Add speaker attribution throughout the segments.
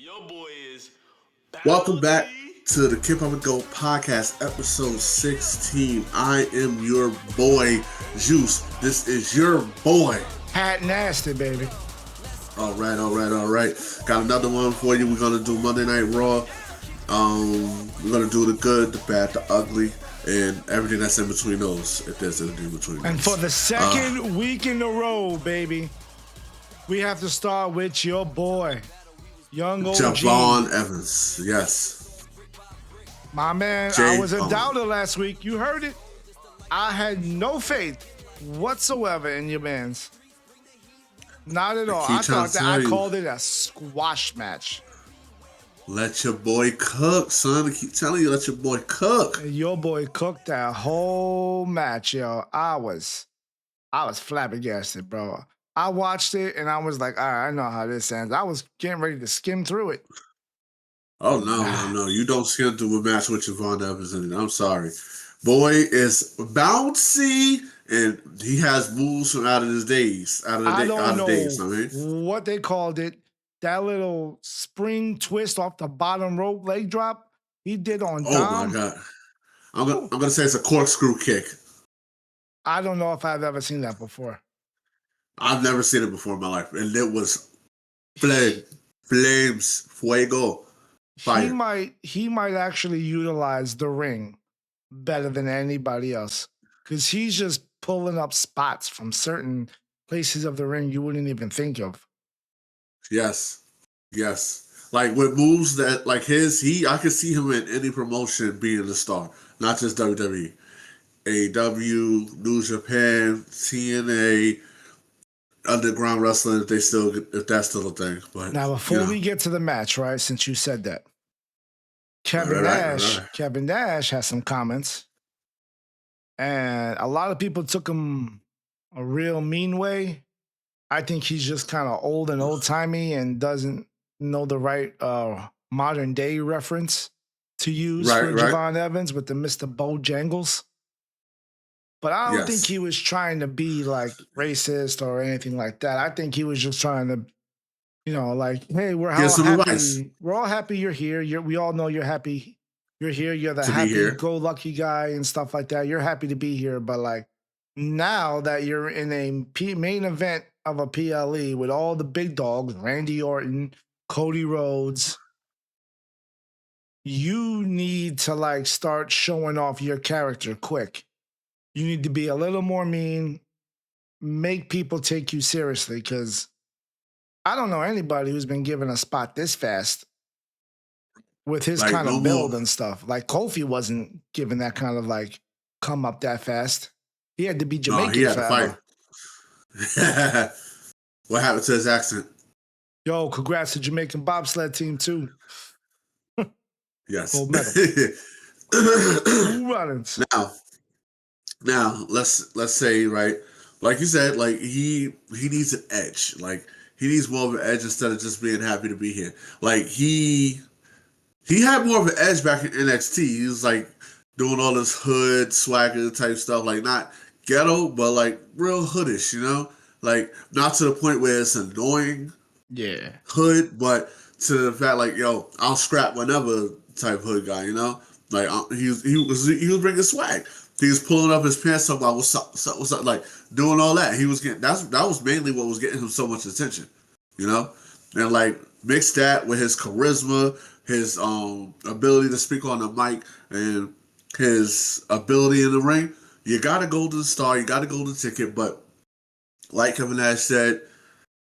Speaker 1: Your boy is
Speaker 2: Welcome back
Speaker 1: bouncy.
Speaker 2: to the Keep Up and Go podcast, episode 16. I am your boy, Juice. This is your boy.
Speaker 3: Hat nasty, baby.
Speaker 2: All right. Got another one for you. We're going to do Monday Night Raw. We're going to do the good, the bad, the ugly, and everything that's in between those, if there's anything in between those.
Speaker 3: And for the second week in a row, baby, we have to start with your boy, Young OG.
Speaker 2: Jevon Evans, yes.
Speaker 3: My man, I was a doubter last week. You heard it. I had no faith whatsoever in your man's. Not at all. I called it a squash match.
Speaker 2: Let your boy cook, son. I keep telling you, let your boy cook.
Speaker 3: Your boy cooked that whole match, yo. I was flabbergasted, bro. I watched it and I was like, all right, I know how this ends. I was getting ready to skim through it.
Speaker 2: Oh, no. You don't skim through a match with Jevon Evans in it. I'm sorry. Boy is bouncy and he has moves from out of his days.
Speaker 3: I don't know what they called it. That little spring twist off the bottom rope leg drop he did on Dom.
Speaker 2: Oh, my God. I'm gonna say it's a corkscrew kick.
Speaker 3: I don't know if I've ever seen that before.
Speaker 2: I've never seen it before in my life. And it was flames, fuego, fire.
Speaker 3: He might actually utilize the ring better than anybody else because he's just pulling up spots from certain places of the ring you wouldn't even think of.
Speaker 2: Yes. Like with moves that like I could see him in any promotion being a star, not just WWE. AEW, New Japan, TNA, Underground Wrestling, if that's still a thing. But
Speaker 3: now before we get to the match, right? Since you said that, Kevin Nash has some comments, and a lot of people took him a real mean way. I think he's just kind of old and old-timey and doesn't know the right modern day reference to use for Jevon Evans with the Mr. Bojangles. But I don't think he was trying to be like racist or anything like that. I think he was just trying to, like, hey, we're all happy. Advice. We're all happy you're here. We all know you're happy. You're here. You're the happy-go-lucky guy and stuff like that. You're happy to be here. But like now that you're in a main event of a PLE with all the big dogs, Randy Orton, Cody Rhodes, you need to like start showing off your character quick. You need to be a little more mean, make people take you seriously, because I don't know anybody who's been given a spot this fast with his kind of build and stuff. Like Kofi wasn't given that kind of like come up that fast. He had to be Jamaican.
Speaker 2: No, he had to fight. What happened to his accent?
Speaker 3: Yo, congrats to Jamaican bobsled team too.
Speaker 2: Yes.
Speaker 3: Gold medal. Who runnings?
Speaker 2: Now let's say, right, like you said, like he needs an edge. Like he needs more of an edge instead of just being happy to be here. Like he had more of an edge back in NXT. He was like doing all this hood swagger type stuff, like not ghetto, but like real hoodish, like not to the point where it's annoying.
Speaker 3: Yeah,
Speaker 2: hood, but to the fact like, yo, I'll scrap whenever type hood guy, like he was bringing swag. He was pulling up his pants, talking about what's up, like doing all that. He was getting that was mainly what was getting him so much attention, and like mix that with his charisma, his ability to speak on the mic, and his ability in the ring. You got a golden star, you got a golden ticket, but like Kevin Nash said,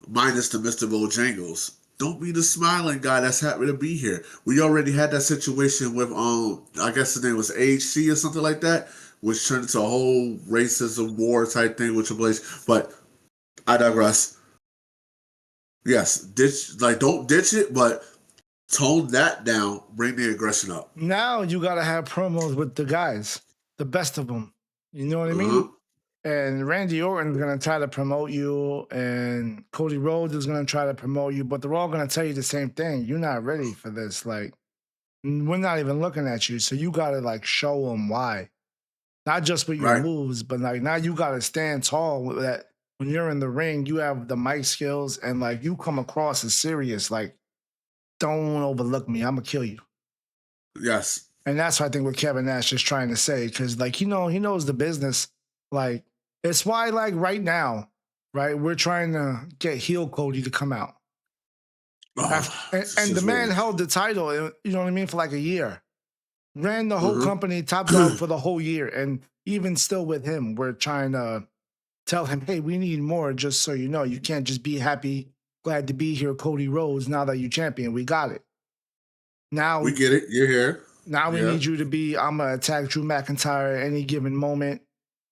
Speaker 2: minus the Mr. Bojangles. Don't be the smiling guy that's happy to be here. We already had that situation with I guess his name was AHC or something like that, which turned into a whole racism war type thing with Triple H. But I digress. Yes, don't ditch it, but tone that down. Bring the aggression up.
Speaker 3: Now you gotta have promos with the guys, the best of them. You know what I mean? And Randy Orton is going to try to promote you, and Cody Rhodes is going to try to promote you, but they're all going to tell you the same thing. You're not ready for this. Like, we're not even looking at you, so you got to, like, show them why. Not just with your moves, but, like, now you got to stand tall with that. When you're in the ring, you have the mic skills, and, like, you come across as serious. Like, don't overlook me. I'm gonna kill you.
Speaker 2: Yes.
Speaker 3: And that's what I think what Kevin Nash is trying to say, because like he knows the business. Like it's why like right now, right, we're trying to get heel Cody to come out. And the man held the title, you know what I mean, for like a year. Ran the whole company top dog for the whole year. And even still with him, we're trying to tell him, hey, we need more, just so you know. You can't just be happy, glad to be here, Cody Rhodes, now that you're champion. We got it. Now
Speaker 2: we get it. You're here.
Speaker 3: Now we need you to be, I'm going to attack Drew McIntyre at any given moment,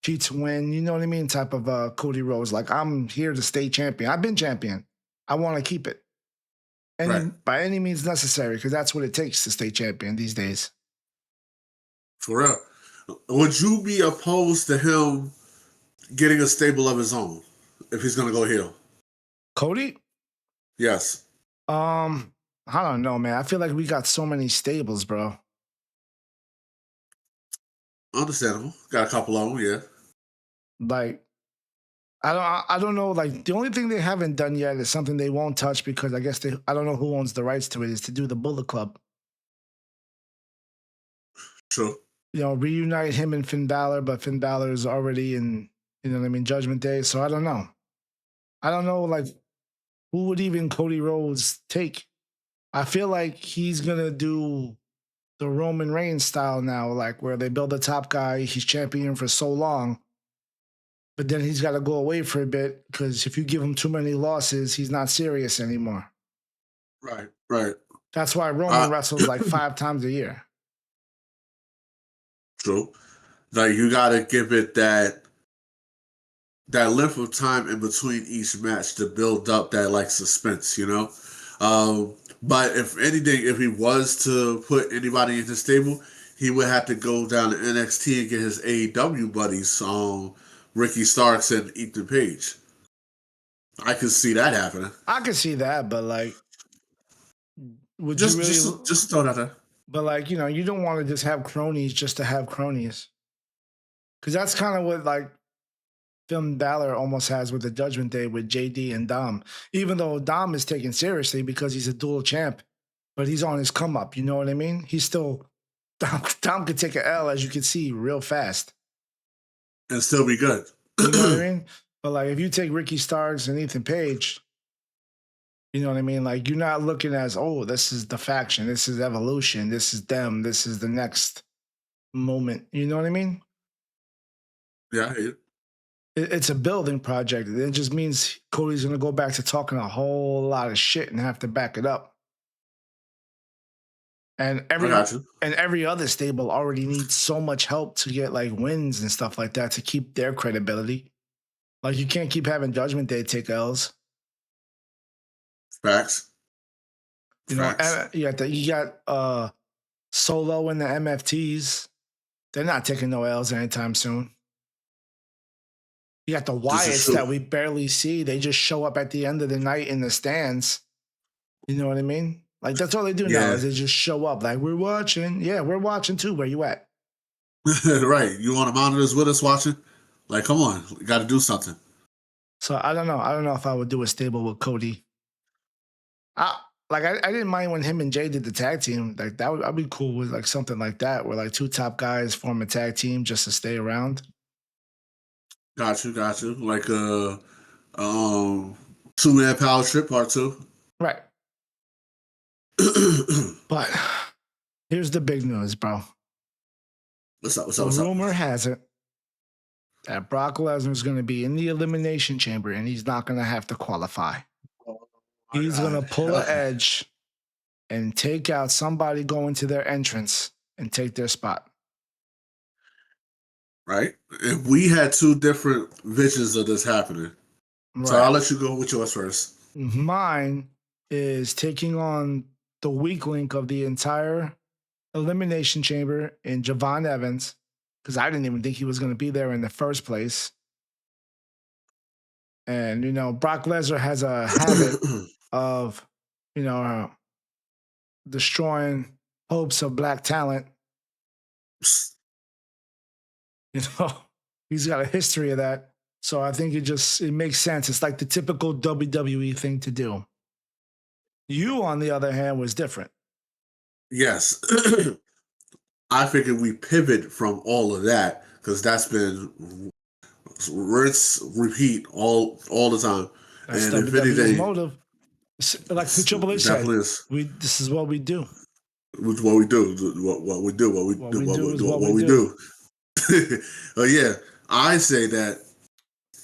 Speaker 3: cheat to win, you know what I mean? Type of Cody Rhodes. Like, I'm here to stay champion. I've been champion. I want to keep it. By any means necessary, because that's what it takes to stay champion these days.
Speaker 2: For real. Would you be opposed to him getting a stable of his own if he's going to go heel?
Speaker 3: Cody?
Speaker 2: Yes.
Speaker 3: I don't know, man. I feel like we got so many stables, bro.
Speaker 2: Understandable. Got a couple of them, yeah.
Speaker 3: Like, I don't know. Like, the only thing they haven't done yet is something they won't touch because I guess I don't know who owns the rights to it, is to do the Bullet Club.
Speaker 2: True.
Speaker 3: You know, reunite him and Finn Balor, but Finn Balor is already in, you know what I mean, Judgment Day. So I don't know. Like, who would even Cody Rhodes take? I feel like he's going to do the Roman Reigns style now, like where they build a top guy, he's champion for so long, but then he's got to go away for a bit because if you give him too many losses, he's not serious anymore.
Speaker 2: Right.
Speaker 3: That's why Roman wrestles like 5 times a year.
Speaker 2: True. Like, you got to give it that length of time in between each match to build up that, like, suspense, you know? But if anything, if he was to put anybody in his stable, he would have to go down to NXT and get his AEW buddies, Ricky Starks and Ethan Page. I could see that happening.
Speaker 3: I could see that, but like, would
Speaker 2: just,
Speaker 3: you really
Speaker 2: just throw that there?
Speaker 3: But like, you know, you don't want to just have cronies just to have cronies, because that's kind of what like Finn Balor almost has with the Judgment Day with JD and Dom. Even though Dom is taken seriously because he's a dual champ, but he's on his come up. You know what I mean? He's still Dom could take an L, as you can see, real fast
Speaker 2: and still be good.
Speaker 3: You know what I mean? But like, if you take Ricky Starks and Ethan Page, you know what I mean? Like, you're not looking as, oh, this is the faction, this is Evolution, this is them, this is the next moment. You know what I mean?
Speaker 2: Yeah, I hear you.
Speaker 3: It's a building project. It just means Cody's going to go back to talking a whole lot of shit and have to back it up. And every other stable already needs so much help to get like wins and stuff like that to keep their credibility. Like, you can't keep having Judgment Day take L's.
Speaker 2: Facts.
Speaker 3: You know, you got Solo and the MFTs. They're not taking no L's anytime soon. You got the Wyatts that we barely see. They just show up at the end of the night in the stands. You know what I mean? Like, that's all they do now is they just show up. Like, we're watching. Yeah, we're watching too. Where you at?
Speaker 2: Right. You want to monitor us with us watching? Like, come on. You got to do something.
Speaker 3: So, I don't know. I don't know if I would do a stable with Cody. I didn't mind when him and Jay did the tag team. Like, I'd be cool with like something like that, where like 2 top guys form a tag team just to stay around.
Speaker 2: Got you. Like a 2-man power trip part 2.
Speaker 3: Right. But here's the big news, bro.
Speaker 2: What's up?
Speaker 3: The rumor has it that Brock Lesnar is going to be in the Elimination Chamber and he's not going to have to qualify. He's going to pull an Edge and take out somebody going to their entrance and take their spot.
Speaker 2: Right? And we had 2 different visions of this happening. Right. So I'll let you go with yours first.
Speaker 3: Mine is taking on the weak link of the entire Elimination Chamber in Jevon Evans, because I didn't even think he was going to be there in the first place. And, you know, Brock Lesnar has a habit of, you know, destroying hopes of black talent. You know, he's got a history of that. So I think it makes sense. It's like the typical WWE thing to do. You, on the other hand, was different.
Speaker 2: Yes. I figured we pivot from all of that because that's been rinse, repeat all the time.
Speaker 3: That's
Speaker 2: And if
Speaker 3: WWE's
Speaker 2: anything,
Speaker 3: motive. Like Triple H said,
Speaker 2: definitely is.
Speaker 3: this is what we do.
Speaker 2: Which what we do, what we do, what we
Speaker 3: What
Speaker 2: do,
Speaker 3: we do is what we
Speaker 2: what we
Speaker 3: do.
Speaker 2: do. But yeah, I say that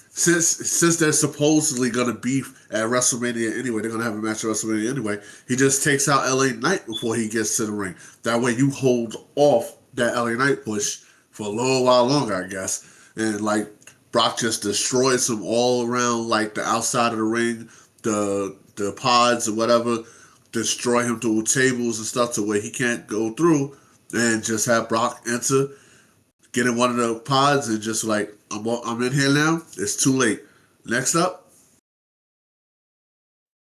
Speaker 2: since they're supposedly gonna beef at WrestleMania anyway, they're gonna have a match at WrestleMania anyway. He just takes out LA Knight before he gets to the ring. That way, you hold off that LA Knight push for a little while longer, I guess. And like Brock just destroys him all around, like the outside of the ring, the pods or whatever. Destroy him through tables and stuff to where he can't go through, and just have Brock enter, get in one of the pods, and just like I'm in here now. It's too late. Next up.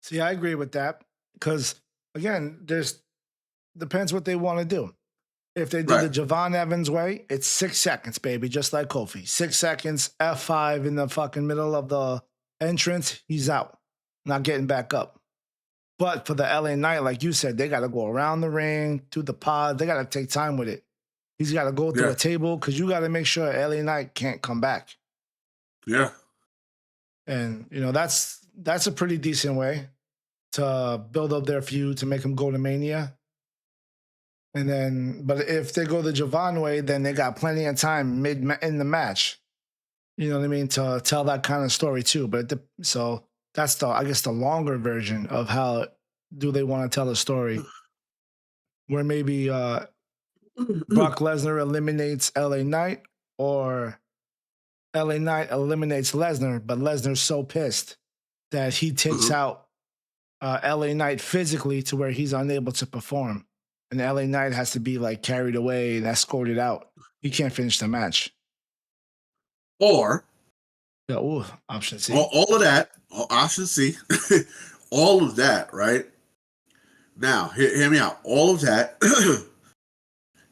Speaker 3: See, I agree with that because again, there's depends what they want to do. If they do
Speaker 2: Right.
Speaker 3: the Jevon Evans way, it's 6 seconds, baby, just like Kofi. 6 seconds, F5 in the fucking middle of the entrance, he's out, not getting back up. But for the LA Knight, like you said, they got to go around the ring, to the pod. They got to take time with it. He's got to go through a table because you got to make sure LA Knight can't come back.
Speaker 2: Yeah.
Speaker 3: And, you know, that's a pretty decent way to build up their feud to make them go to Mania. And then, but if they go the Jevon way, then they got plenty of time in the match. You know what I mean? To tell that kind of story too. But so that's I guess the longer version of how do they want to tell a story where maybe Brock Lesnar eliminates LA Knight or LA Knight eliminates Lesnar, but Lesnar's so pissed that he takes out LA Knight physically to where he's unable to perform. And LA Knight has to be like carried away and escorted out. He can't finish the match.
Speaker 2: Or
Speaker 3: option C.
Speaker 2: All of that, option C, all of that, right? Now, hear me out. All of that,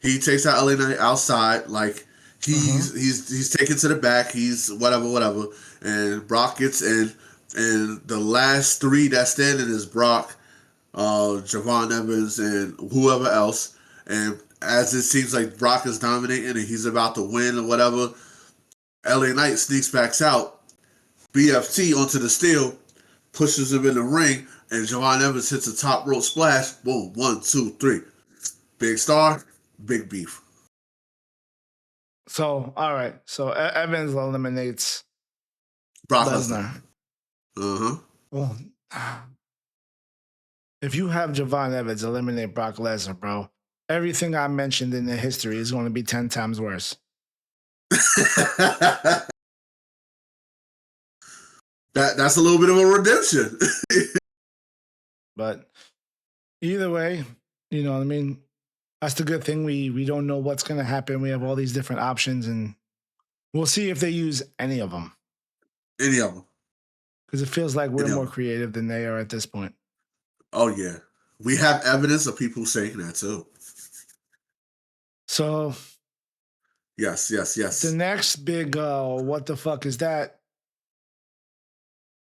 Speaker 2: he takes out LA Knight outside, like he's taken to the back, he's whatever, and Brock gets in, and the last three that's standing is Brock, Jevon Evans, and whoever else. And as it seems like Brock is dominating and he's about to win or whatever, LA Knight sneaks back out, BFT onto the steel, pushes him in the ring, and Jevon Evans hits a top rope splash. Boom, 1, 2, 3. Big star, big beef.
Speaker 3: So, all right. So Evans eliminates
Speaker 2: Brock
Speaker 3: Lesnar. Well, if you have Jevon Evans eliminate Brock Lesnar, bro, everything I mentioned in the history is going to be 10 times worse.
Speaker 2: That's a little bit of a redemption.
Speaker 3: But either way, you know what I mean? That's the good thing. We don't know what's going to happen. We have all these different options, and we'll see if they use any of them.
Speaker 2: Any of them.
Speaker 3: Because it feels like we're more creative than they are at this point.
Speaker 2: Oh, yeah. We have evidence of people saying that, too.
Speaker 3: So...
Speaker 2: Yes.
Speaker 3: The next big what the fuck is that?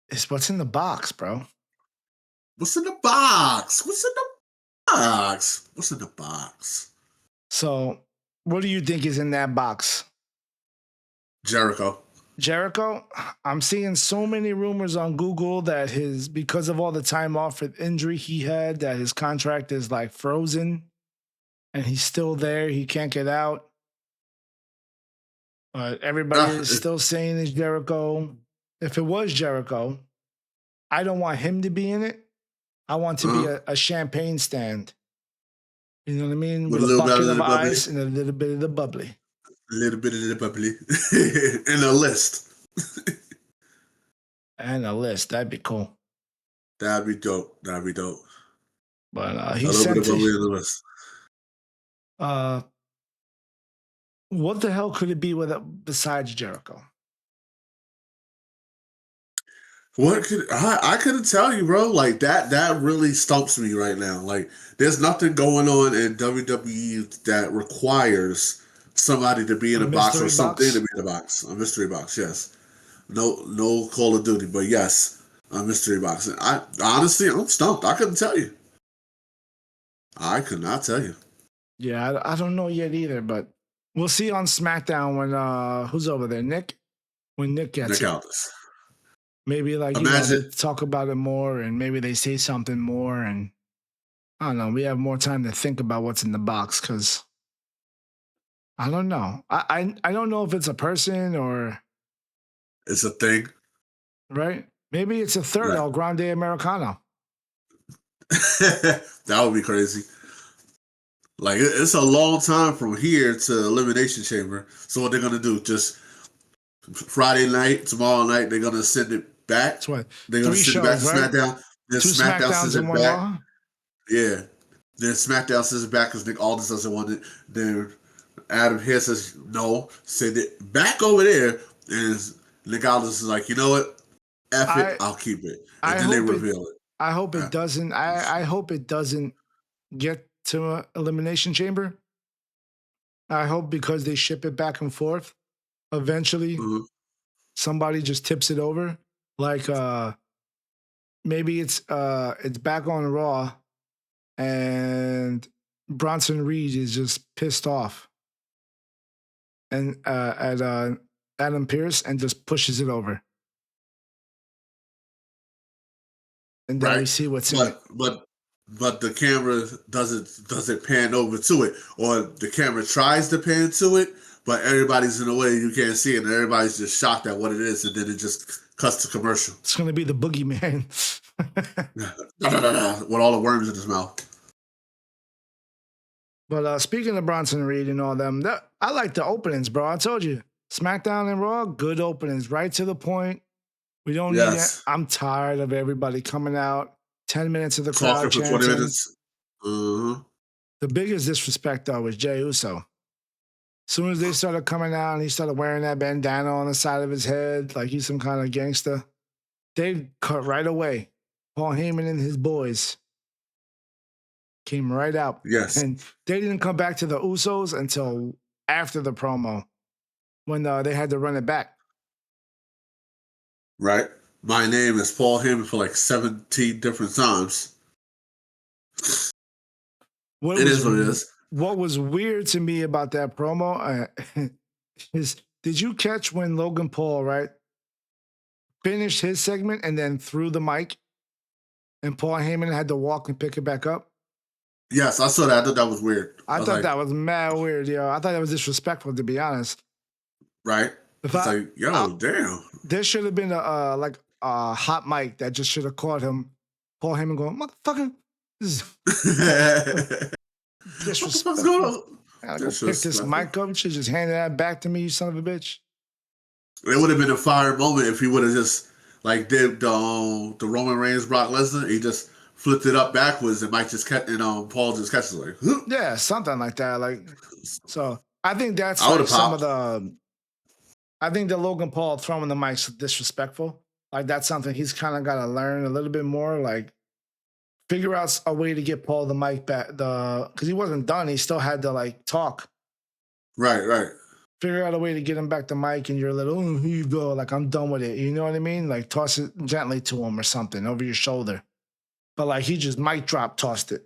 Speaker 3: Is what's in the box, bro.
Speaker 2: What's in the box? What's in the box?
Speaker 3: So, what do you think is in that box?
Speaker 2: Jericho.
Speaker 3: I'm seeing so many rumors on Google that because of all the time off with injury he had, that his contract is like frozen and he's still there. He can't get out. But everybody is still saying it's Jericho. If it was Jericho, I don't want him to be in it. I want to be a champagne stand. You know what I mean? With a bucket of ice and a little bit of the bubbly.
Speaker 2: A little bit of the bubbly. And a list.
Speaker 3: And a list. That'd be cool.
Speaker 2: That'd be dope.
Speaker 3: But he sent it. What the hell could it be besides Jericho?
Speaker 2: I couldn't tell you, bro. Like that really stumps me right now. Like there's nothing going on in WWE that requires somebody to be in a box or something to be in a box. A mystery box, yes. No Call of Duty, but yes. Mystery boxing. I honestly, I'm stumped. I couldn't tell you. I could not tell you.
Speaker 3: Yeah, I don't know yet either, but we'll see on SmackDown when who's over there, Nick. When Nick gets
Speaker 2: Nick
Speaker 3: it,
Speaker 2: Aldis.
Speaker 3: maybe like
Speaker 2: Imagine.
Speaker 3: they talk about it more, and maybe they say something more, and I don't know. We have more time to think about what's in the box because I don't know. I don't know if it's a person or
Speaker 2: It's a thing.
Speaker 3: right. Maybe it's a third
Speaker 2: Right.
Speaker 3: El Grande Americano.
Speaker 2: That would be crazy. Like it's a long time from here to Elimination Chamber. So what they're gonna do? Just Friday night, tomorrow night, they're gonna send it back.
Speaker 3: That's what
Speaker 2: They're gonna
Speaker 3: 3
Speaker 2: send it back to
Speaker 3: shows, right?
Speaker 2: SmackDown. Then
Speaker 3: 2
Speaker 2: SmackDown
Speaker 3: SmackDowns
Speaker 2: sends
Speaker 3: and
Speaker 2: it
Speaker 3: 1
Speaker 2: back.
Speaker 3: Raw.
Speaker 2: Yeah. Then SmackDown sends it back because Nick Aldis doesn't want it. Then Adam here says no, send it back over there. And Nick Aldis is like, you know what? F it, I'll keep it. And
Speaker 3: I
Speaker 2: then they
Speaker 3: hope
Speaker 2: reveal it.
Speaker 3: I hope it doesn't. I hope it doesn't get to Elimination Chamber. I hope because they ship it back and forth, eventually somebody just tips it over. Like maybe it's back on Raw and Bronson Reed is just pissed off and at Adam Pearce and just pushes it over. And then we see what's in it.
Speaker 2: But the camera doesn't pan over to it, or the camera tries to pan to it, but everybody's in the way, you can't see it, and everybody's just shocked at what it is, and then it just cuts to commercial.
Speaker 3: It's gonna be the boogeyman
Speaker 2: with all the worms in his mouth.
Speaker 3: But speaking of Bronson Reed and all them, I like the openings, bro. I told you, SmackDown and Raw, good openings, right to the point. We don't need it. I'm tired of everybody coming out 10 minutes of the crowd
Speaker 2: talking for 20 minutes.
Speaker 3: The biggest disrespect though was Jey Uso. As soon as they started coming out and he started wearing that bandana on the side of his head, like he's some kind of gangster, they cut right away. Paul Heyman and his boys came right out.
Speaker 2: Yes.
Speaker 3: And they didn't come back to the Usos until after the promo when they had to run it back.
Speaker 2: Right. My name is Paul Heyman for like 17 different times. It is what it is.
Speaker 3: What was weird to me about that promo is, did you catch when Logan Paul, right, finished his segment and then threw the mic and Paul Heyman had to walk and pick it back up?
Speaker 2: Yes, I saw that. I thought that was weird.
Speaker 3: I thought that was mad weird, yo. I thought that was disrespectful, to be honest.
Speaker 2: Right. It's like, yo, damn.
Speaker 3: There should have been a hot mic that just should have caught him. Paul Heyman going, motherfucker. Disrespectful.
Speaker 2: What's going on?
Speaker 3: I gotta go pick this mic up. You should just hand that back to me, you son of a bitch.
Speaker 2: It would have been a fire moment if he would have just like did the Roman Reigns Brock Lesnar. He just flipped it up backwards and Mike just kept, Paul just catches like, huh?
Speaker 3: Yeah, something like that. Like, so I think that's like some of I think that Logan Paul throwing the mic's disrespectful. Like that's something he's kind of got to learn a little bit more. Like figure out a way to get Paul the mic back. Because he wasn't done. He still had to like talk.
Speaker 2: Right.
Speaker 3: Figure out a way to get him back the mic and you're like, oh, here you go. Like I'm done with it. You know what I mean? Like toss it gently to him or something over your shoulder. But like he just mic drop tossed it.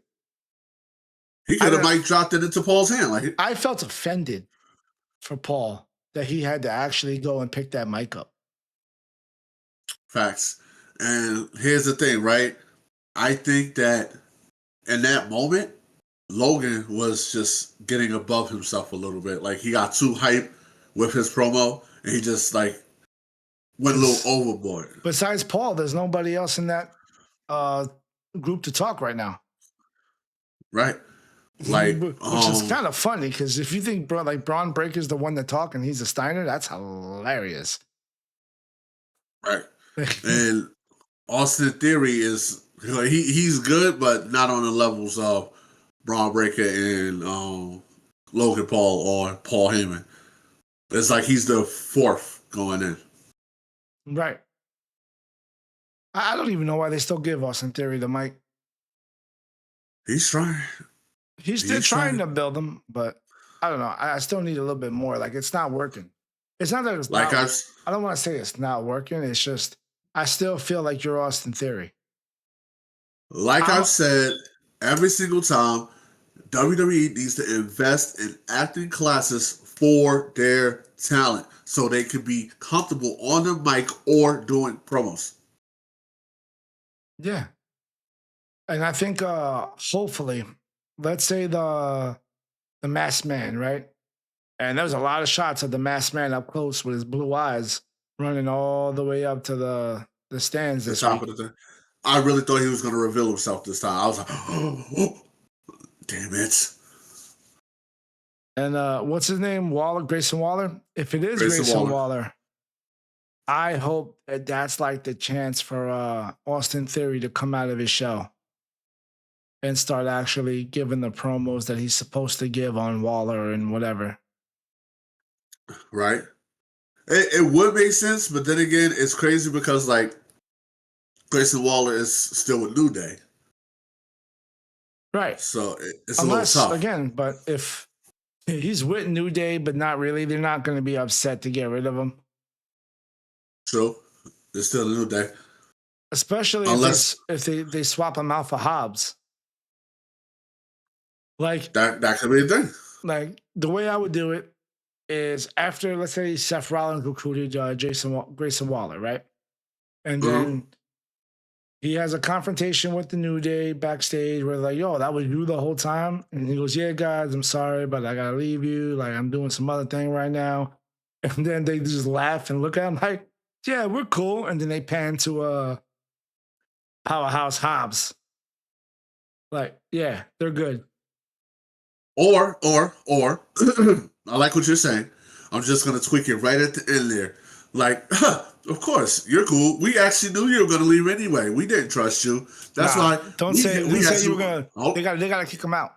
Speaker 2: He could have mic dropped it into Paul's hand. Like
Speaker 3: I felt offended for Paul that he had to actually go and pick that mic up.
Speaker 2: Facts. And here's the thing, right? I think that in that moment, Logan was just getting above himself a little bit. Like he got too hyped with his promo and he just like went a little overboard.
Speaker 3: Besides Paul, there's nobody else in that group to talk right now.
Speaker 2: Right. Like,
Speaker 3: which is kind of funny because if you think like Braun Breaker's the one to talk and he's a Steiner, that's hilarious.
Speaker 2: Right. And Austin Theory is he's good, but not on the levels of Braun Breaker and Logan Paul or Paul Heyman. It's like he's the fourth going in.
Speaker 3: Right. I don't even know why they still give Austin Theory the mic.
Speaker 2: He's trying.
Speaker 3: He's still trying to build them, but I don't know. I still need a little bit more. Like it's not working. It's not that it's like not, I don't want to say it's not working. It's just I still feel like you're Austin Theory.
Speaker 2: Like I've said every single time, WWE needs to invest in acting classes for their talent so they can be comfortable on the mic or doing promos.
Speaker 3: Yeah. And I think hopefully, let's say the masked man, right? And there was a lot of shots of the masked man up close with his blue eyes running all the way up to the stands
Speaker 2: The
Speaker 3: this
Speaker 2: top
Speaker 3: week.
Speaker 2: of the thing. I really thought he was going to reveal himself this time. I was like, oh, damn it.
Speaker 3: And what's his name? Waller, Grayson Waller? If it is
Speaker 2: Grayson
Speaker 3: Waller, I hope that that's like the chance for Austin Theory to come out of his shell and start actually giving the promos that he's supposed to give on Waller and whatever.
Speaker 2: Right? It would make sense, but then again, it's crazy because, like, Grayson Waller is still with New Day.
Speaker 3: Right.
Speaker 2: So it's
Speaker 3: Unless,
Speaker 2: a little tough.
Speaker 3: Again, but if he's with New Day, but not really, they're not going to be upset to get rid of him.
Speaker 2: True. It's still a New Day.
Speaker 3: Especially if they swap him out for Hobbs. Like
Speaker 2: that could be a thing.
Speaker 3: Like the way I would do it is after, let's say, Seth Rollins recruited Grayson Waller, right? And then he has a confrontation with the New Day backstage where like, yo, that was you the whole time. And he goes, yeah, guys, I'm sorry, but I gotta leave you. Like, I'm doing some other thing right now. And then they just laugh and look at him like, yeah, we're cool. And then they pan to Powerhouse Hobbs. Like, yeah, they're good.
Speaker 2: Or I like what you're saying. I'm just gonna tweak it right at the end there. Like, of course, you're cool. We actually knew you were gonna leave anyway. We didn't trust you. That's why.
Speaker 3: Don't say you were gonna. Oh. They gotta kick him out.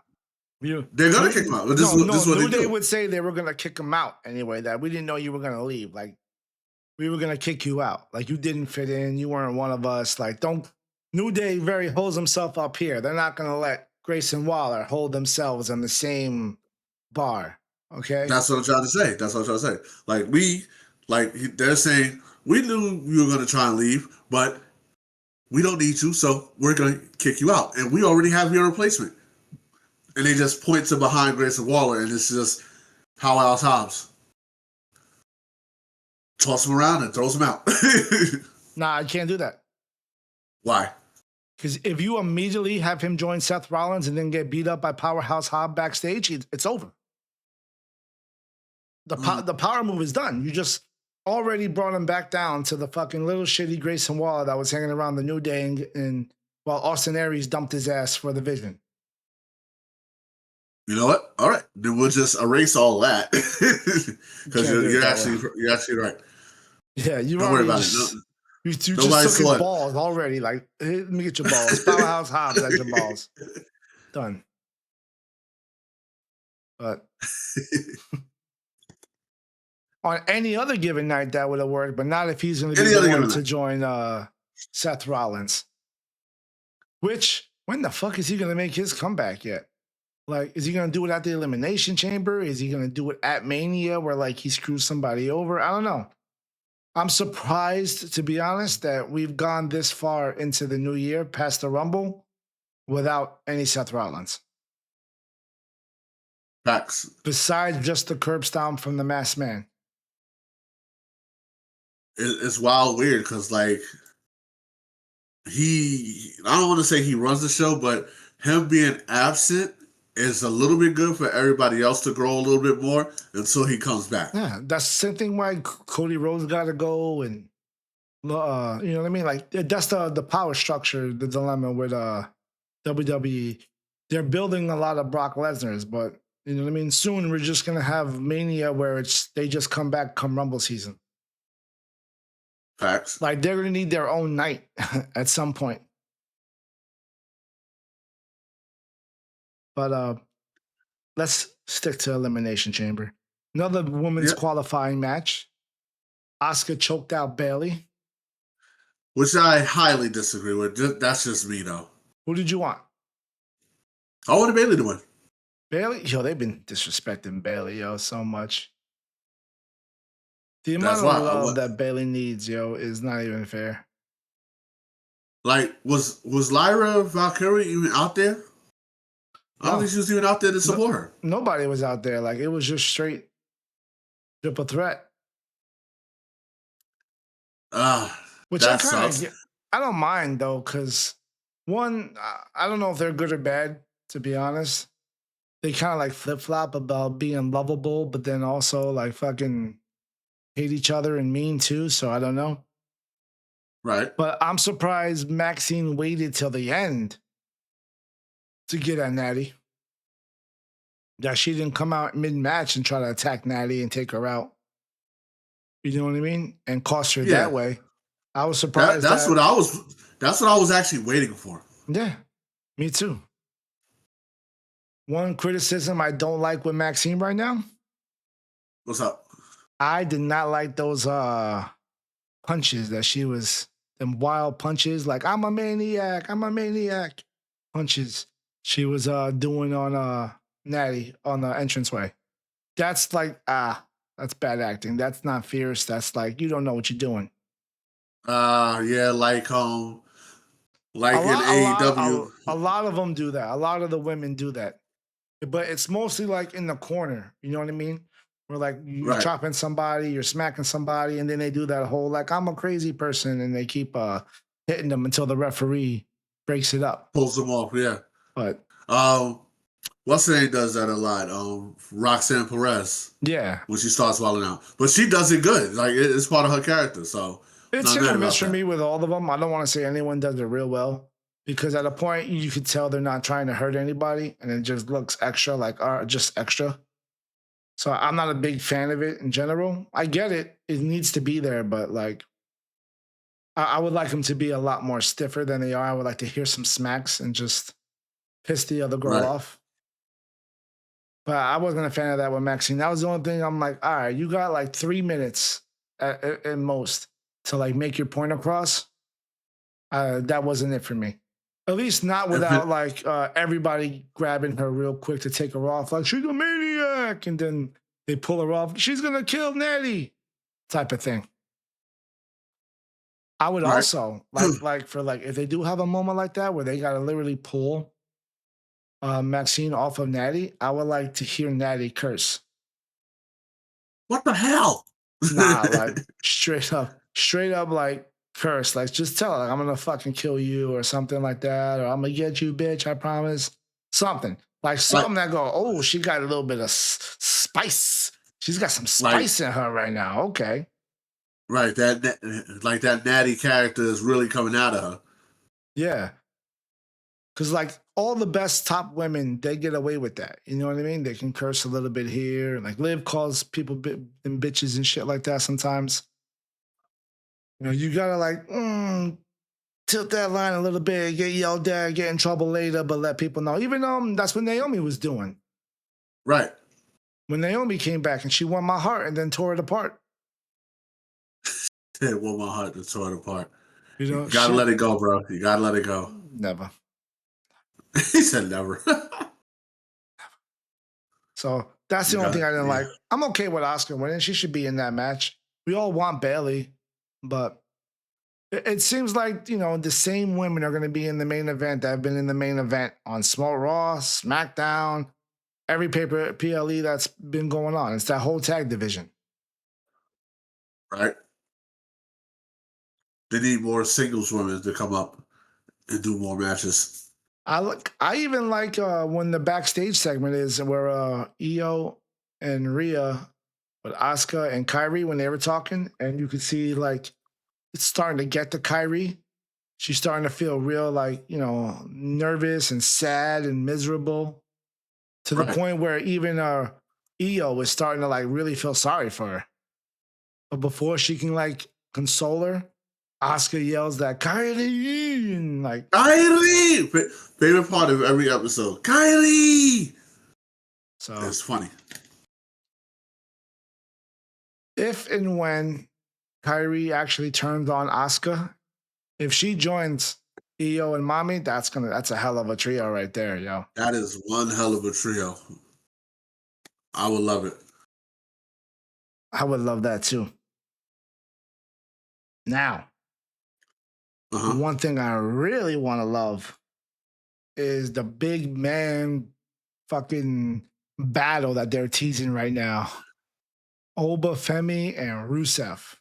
Speaker 2: They're gonna kick him out. This is what
Speaker 3: New Day would say they were gonna kick him out anyway. That we didn't know you were gonna leave. Like, we were gonna kick you out. Like, you didn't fit in. You weren't one of us. Like, don't. New Day very holds himself up here. They're not gonna let Grayson Waller hold themselves on the same bar. Okay,
Speaker 2: that's what I'm trying to say. They're saying we knew you were going to try and leave, but we don't need you, so we're going to kick you out, and we already have your replacement. And they just point to behind Grayson Waller, and it's just Powerhouse Hobbs. Toss him around and throws him out.
Speaker 3: Nah, I can't do that.
Speaker 2: Why?
Speaker 3: Because if you immediately have him join Seth Rollins and then get beat up by Powerhouse Hobbs backstage, it's over. The power move is done. You just already brought him back down to the fucking little shitty Grayson Waller that was hanging around the New Day and while Austin Aries dumped his ass for the Vision.
Speaker 2: You know what? All right, then we'll just erase all that because you're actually right.
Speaker 3: Yeah, you
Speaker 2: don't worry about it. No.
Speaker 3: You just took his balls already. Like, hey, let me get your balls. Powerhouse Hobbs has your balls. Done. But on any other given night, that would have worked, but not if he's going to be the one to join Seth Rollins. Which, when the fuck is he going to make his comeback yet? Like, is he going to do it at the Elimination Chamber? Is he going to do it at Mania where, like, he screws somebody over? I don't know. I'm surprised, to be honest, that we've gone this far into the new year, past the Rumble, without any Seth Rollins.
Speaker 2: Facts.
Speaker 3: Besides just the curb stomp from the Masked Man.
Speaker 2: It's wild weird because, like, I don't want to say he runs the show, but him being absent is a little bit good for everybody else to grow a little bit more until he comes back.
Speaker 3: Yeah, that's the same thing why Cody Rhodes got to go, and you know what I mean? Like, that's the power structure, the dilemma with WWE. They're building a lot of Brock Lesnar's, but you know what I mean? Soon we're just gonna have Mania where they just come back come Rumble season.
Speaker 2: Facts.
Speaker 3: Like, they're gonna need their own night at some point. But let's stick to Elimination Chamber. Another women's qualifying match. Asuka choked out Bayley.
Speaker 2: Which I highly disagree with. That's just me, though.
Speaker 3: Who did you want?
Speaker 2: I wanted Bayley to win.
Speaker 3: Bayley? Yo, they've been disrespecting Bayley, yo, so much. The amount of love that Bayley needs, yo, is not even fair.
Speaker 2: Like, was Lyra Valkyrie even out there? I don't
Speaker 3: No,
Speaker 2: think she was even out there to
Speaker 3: no,
Speaker 2: support her.
Speaker 3: nobody was out there. Like it was just straight triple threat,
Speaker 2: Ah,
Speaker 3: which I
Speaker 2: that
Speaker 3: kind of
Speaker 2: sucks.
Speaker 3: get. I don't mind though, because one, I don't know if they're good or bad. To be honest, they kind of like flip flop about being lovable, but then also like fucking hate each other and mean too. So I don't know.
Speaker 2: Right.
Speaker 3: But I'm surprised Maxine waited till the end to get at Natty. That she didn't come out mid match and try to attack Natty and take her out. You know what I mean? And cost her
Speaker 2: Yeah.
Speaker 3: that way. I was
Speaker 2: That
Speaker 3: surprised
Speaker 2: that's what
Speaker 3: that.
Speaker 2: I was. That's what I was actually waiting for.
Speaker 3: Yeah, me too. One criticism I don't like with Maxine right now.
Speaker 2: What's up?
Speaker 3: I did not like those punches that she was, them wild punches, like I'm a maniac punches she was doing on Natty on the entranceway. That's like that's bad acting. That's not fierce. That's like you don't know what you're doing.
Speaker 2: Yeah,
Speaker 3: A
Speaker 2: like in
Speaker 3: lot, a lot,
Speaker 2: AEW.
Speaker 3: a lot of them do that. A lot of the women do that, but it's mostly like in the corner. You know what I mean? Where like you're
Speaker 2: Right.
Speaker 3: chopping somebody, you're smacking somebody, and then they do that whole like I'm a crazy person, and they keep hitting them until the referee breaks it up.
Speaker 2: Pulls them off. Yeah.
Speaker 3: But
Speaker 2: Um, what's her name does that a lot? Roxanne Perez
Speaker 3: yeah,
Speaker 2: when she starts wilding out, but she does it good. Like it's part of her character. So
Speaker 3: it's
Speaker 2: not
Speaker 3: hit or
Speaker 2: mad
Speaker 3: miss
Speaker 2: about
Speaker 3: for
Speaker 2: that.
Speaker 3: me with all of them. I don't want to say anyone does it real well because at a point you could tell they're not trying to hurt anybody, and it just looks extra, like just extra. So I'm not a big fan of it in general. I get it; it needs to be there, but like I would like them to be a lot more stiffer than they are. I would like to hear some smacks and just piss the other girl
Speaker 2: Right.
Speaker 3: off. But I wasn't a fan of that with Maxine. That was the only thing I'm like, all right, you got like 3 minutes at most to like make your point across. That wasn't it for me. At least not
Speaker 2: If
Speaker 3: without
Speaker 2: it,
Speaker 3: like everybody grabbing her real quick to take her off. Like she's a maniac, and then they pull her off. She's gonna kill Nettie, type of thing. I would
Speaker 2: right.
Speaker 3: also like for like if they do have a moment like that where they gotta literally pull Maxine off of Natty, I would like to hear Natty curse.
Speaker 2: What the hell?
Speaker 3: Nah, like straight up like curse. Like just tell her like I'm gonna fucking kill you or something like that, or I'm gonna get you, bitch. I promise. Something like
Speaker 2: like
Speaker 3: something that go. Oh, she got a little bit of spice. She's got some
Speaker 2: like
Speaker 3: spice in her right now. Okay,
Speaker 2: right like that natty character is really coming out of her.
Speaker 3: yeah. Because like all the best top women, they get away with that. You know what I mean? They can curse a little bit here. Like Liv calls people and bitches and shit like that sometimes. You know, you gotta like tilt that line a little bit, get yelled at, get in trouble later, but let people know. Even though that's what Naomi was doing.
Speaker 2: Right.
Speaker 3: When Naomi came back and she won my heart and then tore it apart.
Speaker 2: It warmed my heart to tore it apart.
Speaker 3: You
Speaker 2: You
Speaker 3: know,
Speaker 2: gotta let
Speaker 3: shit.
Speaker 2: it go, bro. You gotta let it go.
Speaker 3: Never.
Speaker 2: He said never.
Speaker 3: So that's
Speaker 2: You
Speaker 3: the only
Speaker 2: got
Speaker 3: thing I didn't
Speaker 2: yeah.
Speaker 3: like. I'm okay with Oscar winning. She should be in that match. We all want Bailey, but it seems like, you know, the same women are going to be in the main event that have been in the main event on Small Raw, SmackDown, every paper PLE that's been going on. It's that whole tag division.
Speaker 2: Right. They need more singles women to come up and do more matches.
Speaker 3: I even like when the backstage segment is where Io and Rhea with Asuka and Kyrie when they were talking, and you could see like it's starting to get to Kyrie. She's starting to feel real like, you know, nervous and sad and miserable to the
Speaker 2: Right.
Speaker 3: point where even Io is starting to like really feel sorry for her. But before she can like console her, Oscar yells that Kylie and like
Speaker 2: Kylie! Favorite part of every episode. Kylie!
Speaker 3: so.
Speaker 2: It's funny.
Speaker 3: If and when Kyrie actually turns on Oscar, if she joins Io and Mommy, that's a hell of a trio right there, yo.
Speaker 2: That is one hell of a trio. I would love it.
Speaker 3: I would love that too. Now, The one thing I really want to love is the big man fucking battle that they're teasing right now. Oba Femi and Rusev.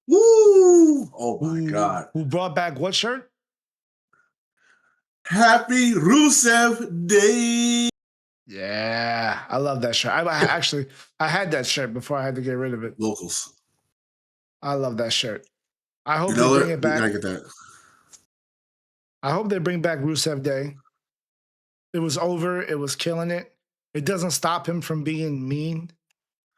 Speaker 2: Woo! Oh my God.
Speaker 3: Who brought back what shirt?
Speaker 2: Happy Rusev Day.
Speaker 3: Yeah, I love that shirt. I had that shirt before I had to get rid of it.
Speaker 2: Locals.
Speaker 3: I love that shirt. I hope
Speaker 2: they
Speaker 3: bring it back.
Speaker 2: We gotta get that.
Speaker 3: I hope they bring back Rusev Day. It was over. It was killing it. It doesn't stop him from being mean.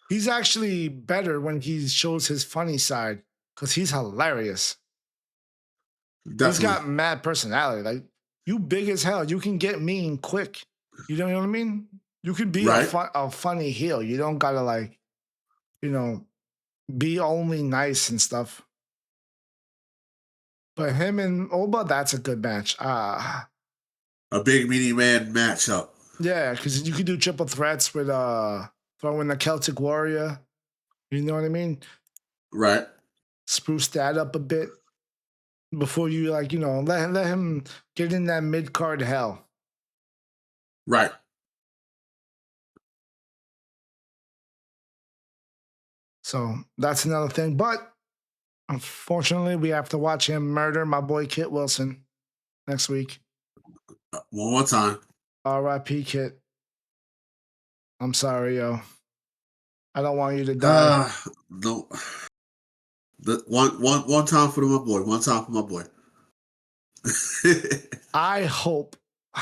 Speaker 3: He's actually better when he shows his funny side because he's hilarious. Definitely. He's got mad personality. Like, you big as hell. You can get mean quick. You know what I mean? You could be a funny heel. You don't gotta, like, be only nice and stuff. But him and Oba, that's a good match. A
Speaker 2: big meaty man matchup.
Speaker 3: Yeah, because you could do triple threats with throw in the Celtic Warrior. You know what I mean?
Speaker 2: Right.
Speaker 3: Spruce that up a bit before you, like, let him get in that mid card hell.
Speaker 2: Right.
Speaker 3: So that's another thing. But unfortunately, we have to watch him murder my boy Kit Wilson next week.
Speaker 2: One more time.
Speaker 3: R.I.P. Kit. I'm sorry, yo. I don't want you to die.
Speaker 2: No. One time for my boy. One time for my boy.
Speaker 3: I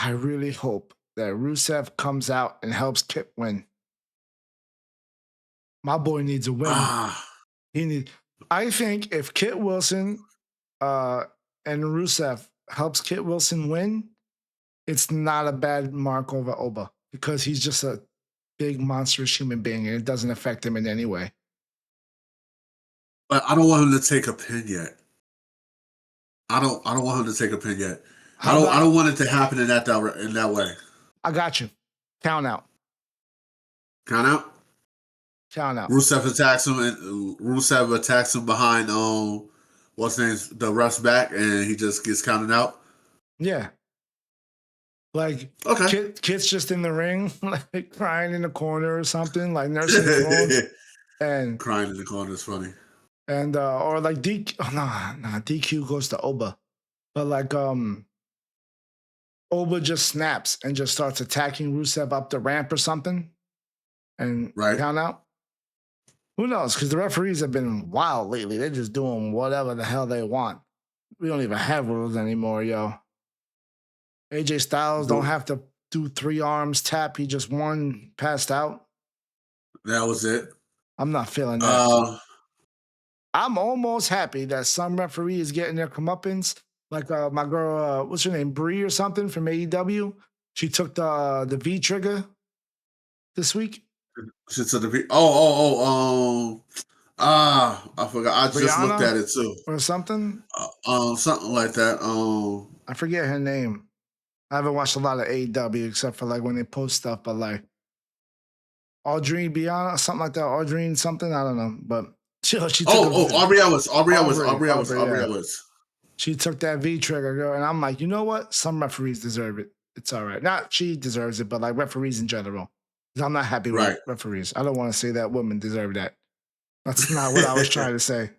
Speaker 3: really hope that Rusev comes out and helps Kit win. My boy needs a win. I think if Kit Wilson and Rusev helps Kit Wilson win, it's not a bad mark over Oba because he's just a big monstrous human being and it doesn't affect him in any way.
Speaker 2: But I don't want him to take a pin yet. I don't want him to take a pin yet. I don't want it to happen in that way.
Speaker 3: I got you. Count out.
Speaker 2: Count out?
Speaker 3: Count out.
Speaker 2: Rusev attacks him behind what's his name? The ref's back, and he just gets counted out.
Speaker 3: Yeah. Like, okay. Kit's just in the ring, like crying in the corner or something, like nursing clones. And
Speaker 2: crying in the corner is funny.
Speaker 3: And or like DQ goes to Oba. But like Oba just snaps and just starts attacking Rusev up the ramp or something. And count out. Who knows? Because the referees have been wild lately. They're just doing whatever the hell they want. We don't even have rules anymore, yo. AJ Styles don't have to do 3 arms tap. He just one passed out.
Speaker 2: That was it.
Speaker 3: I'm not feeling that. I'm almost happy that some referee is getting their comeuppance. Like my girl, what's her name? Brie or something from AEW. She took the V trigger this week.
Speaker 2: She took the V. I forgot. I
Speaker 3: Brianna,
Speaker 2: just looked at it too.
Speaker 3: Or something.
Speaker 2: Something like that.
Speaker 3: I forget her name. I haven't watched a lot of AEW except for like when they post stuff, but like Audrey Brianna, something like that. Audrey something, I don't know, but she took
Speaker 2: Aubrey Ellis.
Speaker 3: She took that V trigger, girl, and I'm like, you know what? Some referees deserve it. It's all right. Not she deserves it, but like referees in general. I'm not happy with referees. I don't want to say that women deserve that. That's not what I was trying to say.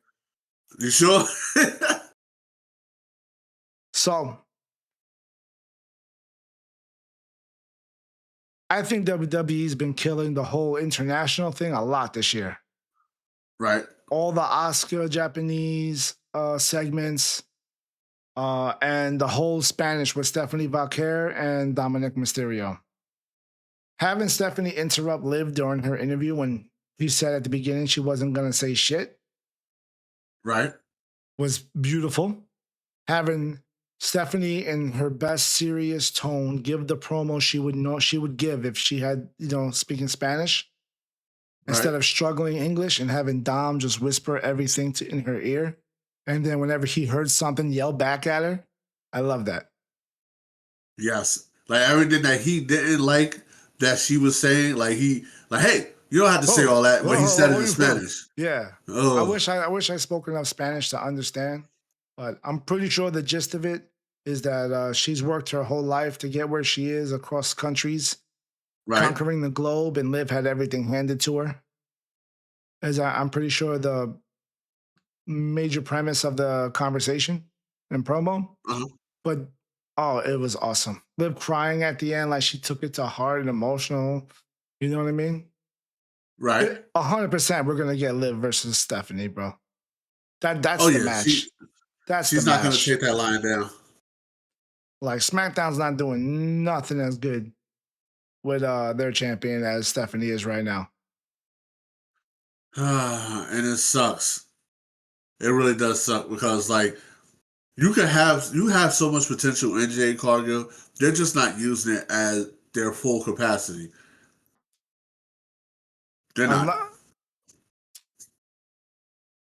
Speaker 2: You sure?
Speaker 3: So, I think WWE's been killing the whole international thing a lot this year.
Speaker 2: Right.
Speaker 3: All the Oscar Japanese segments and the whole Spanish with Stephanie Valquer and Dominic Mysterio. Having Stephanie interrupt Liv during her interview when he said at the beginning she wasn't going to say shit.
Speaker 2: Right.
Speaker 3: Was beautiful. Having Stephanie in her best serious tone give the promo she would give if she had, speaking Spanish. Instead of struggling English and having Dom just whisper everything in her ear. And then whenever he heard something, yell back at her. I love that.
Speaker 2: Yes. Like everything that he didn't like that she was saying, hey, you don't have to say all that, but he said it in Spanish.
Speaker 3: Yeah. I wish I spoke enough Spanish to understand. But I'm pretty sure the gist of it is that she's worked her whole life to get where she is across countries,
Speaker 2: Right.
Speaker 3: conquering the globe, and Liv had everything handed to her. I'm pretty sure the major premise of the conversation and promo.
Speaker 2: Uh-huh.
Speaker 3: But oh, it was awesome. Liv crying at the end like she took it to heart and emotional. You know what I mean?
Speaker 2: Right.
Speaker 3: 100%, we're gonna get Liv versus Stephanie, bro.
Speaker 2: Oh
Speaker 3: That's the
Speaker 2: yeah,
Speaker 3: match. That's the
Speaker 2: she's not gonna
Speaker 3: match.
Speaker 2: take that line down.
Speaker 3: Like SmackDown's not doing nothing as good with their champion as Stephanie is right now.
Speaker 2: And it sucks. It really does suck because like you have so much potential in Jade Cargill. They're just not using it at their full capacity. They're not.
Speaker 3: Unless,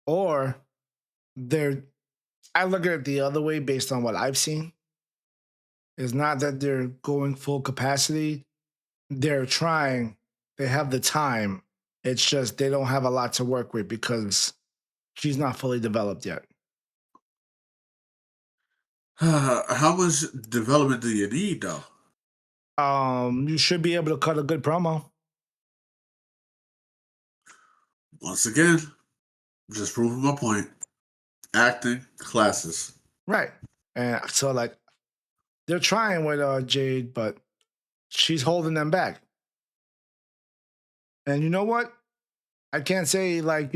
Speaker 3: or they're I look at it the other way based on what I've seen. It's not that they're going full capacity. They're trying. They have the time. It's just they don't have a lot to work with because she's not fully developed yet.
Speaker 2: How much development do you need though?
Speaker 3: You should be able to cut a good promo.
Speaker 2: Once again, just proving my point. Acting classes.
Speaker 3: Right. And so like they're trying with Jade, but she's holding them back. And you know what? I can't say like,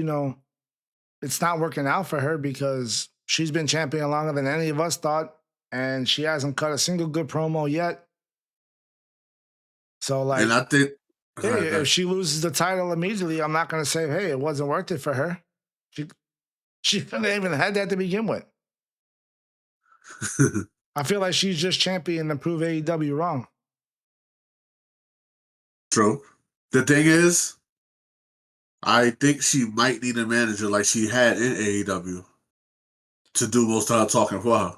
Speaker 3: it's not working out for her because she's been champion longer than any of us thought, and she hasn't cut a single good promo yet. So like,
Speaker 2: And I think
Speaker 3: hey, if she loses the title immediately, I'm not gonna say, hey, it wasn't worth it for her. She couldn't even had that to begin with. I feel like she's just champion to prove AEW wrong.
Speaker 2: True. The thing is, I think she might need a manager like she had in AEW to do most of her talking for her.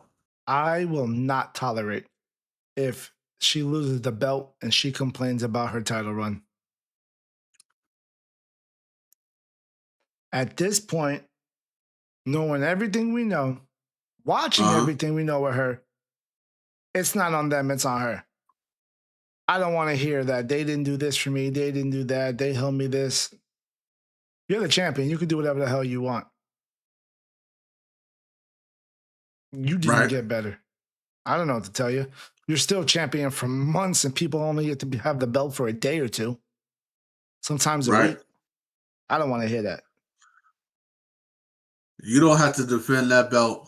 Speaker 3: I will not tolerate if she loses the belt and she complains about her title run. At this point, knowing everything we know, watching everything we know with her, it's not on them, it's on her. I don't want to hear that they didn't do this for me, they didn't do that, they held me this. You're the champion. You can do whatever the hell you want. You didn't get better. I don't know what to tell you. You're still champion for months, and people only get to have the belt for a day or two, sometimes a week. I don't want to hear that.
Speaker 2: You don't have to defend that belt.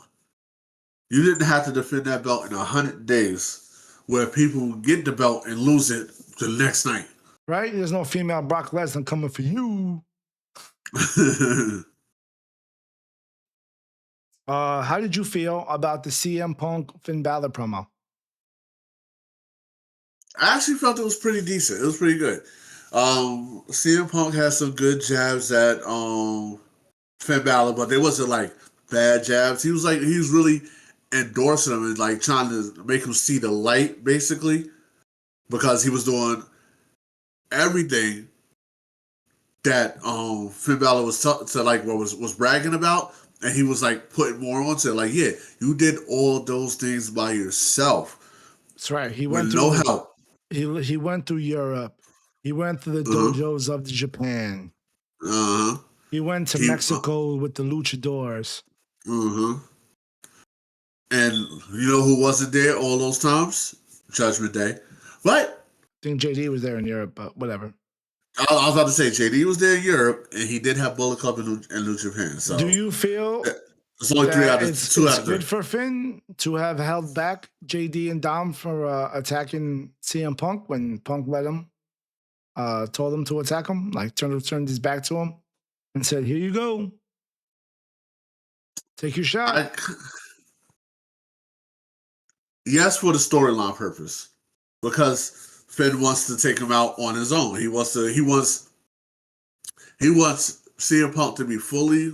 Speaker 2: You didn't have to defend that belt in 100 days where people get the belt and lose it the next night.
Speaker 3: Right? There's no female Brock Lesnar coming for you. How did you feel about the CM Punk Finn Balor promo?
Speaker 2: I actually felt it was pretty decent. It was pretty good. CM Punk had some good jabs at Finn Balor, but they wasn't like bad jabs. He was really endorsing him and like trying to make him see the light, basically, because he was doing everything that Finn Balor was bragging about, and he was like putting more onto it. Like, yeah, you did all those things by yourself.
Speaker 3: That's right. He went
Speaker 2: with
Speaker 3: through
Speaker 2: no help.
Speaker 3: He went through Europe. He went through the dojos of Japan. He went to Mexico with the luchadors.
Speaker 2: And you know who wasn't there all those times? Judgment Day. But
Speaker 3: I think JD was there in Europe, but whatever.
Speaker 2: I was about to say JD was there in Europe, and he did have Bullet Club in New Japan. So,
Speaker 3: do you feel
Speaker 2: it's only two out of three?
Speaker 3: It's good for Finn to have held back JD and Dom for attacking CM Punk when Punk let him, told him to attack him, like turned his back to him, and said, "Here you go, take your shot."
Speaker 2: Yes, for the storyline purpose, because Finn wants to take him out on his own. He wants CM Punk to be fully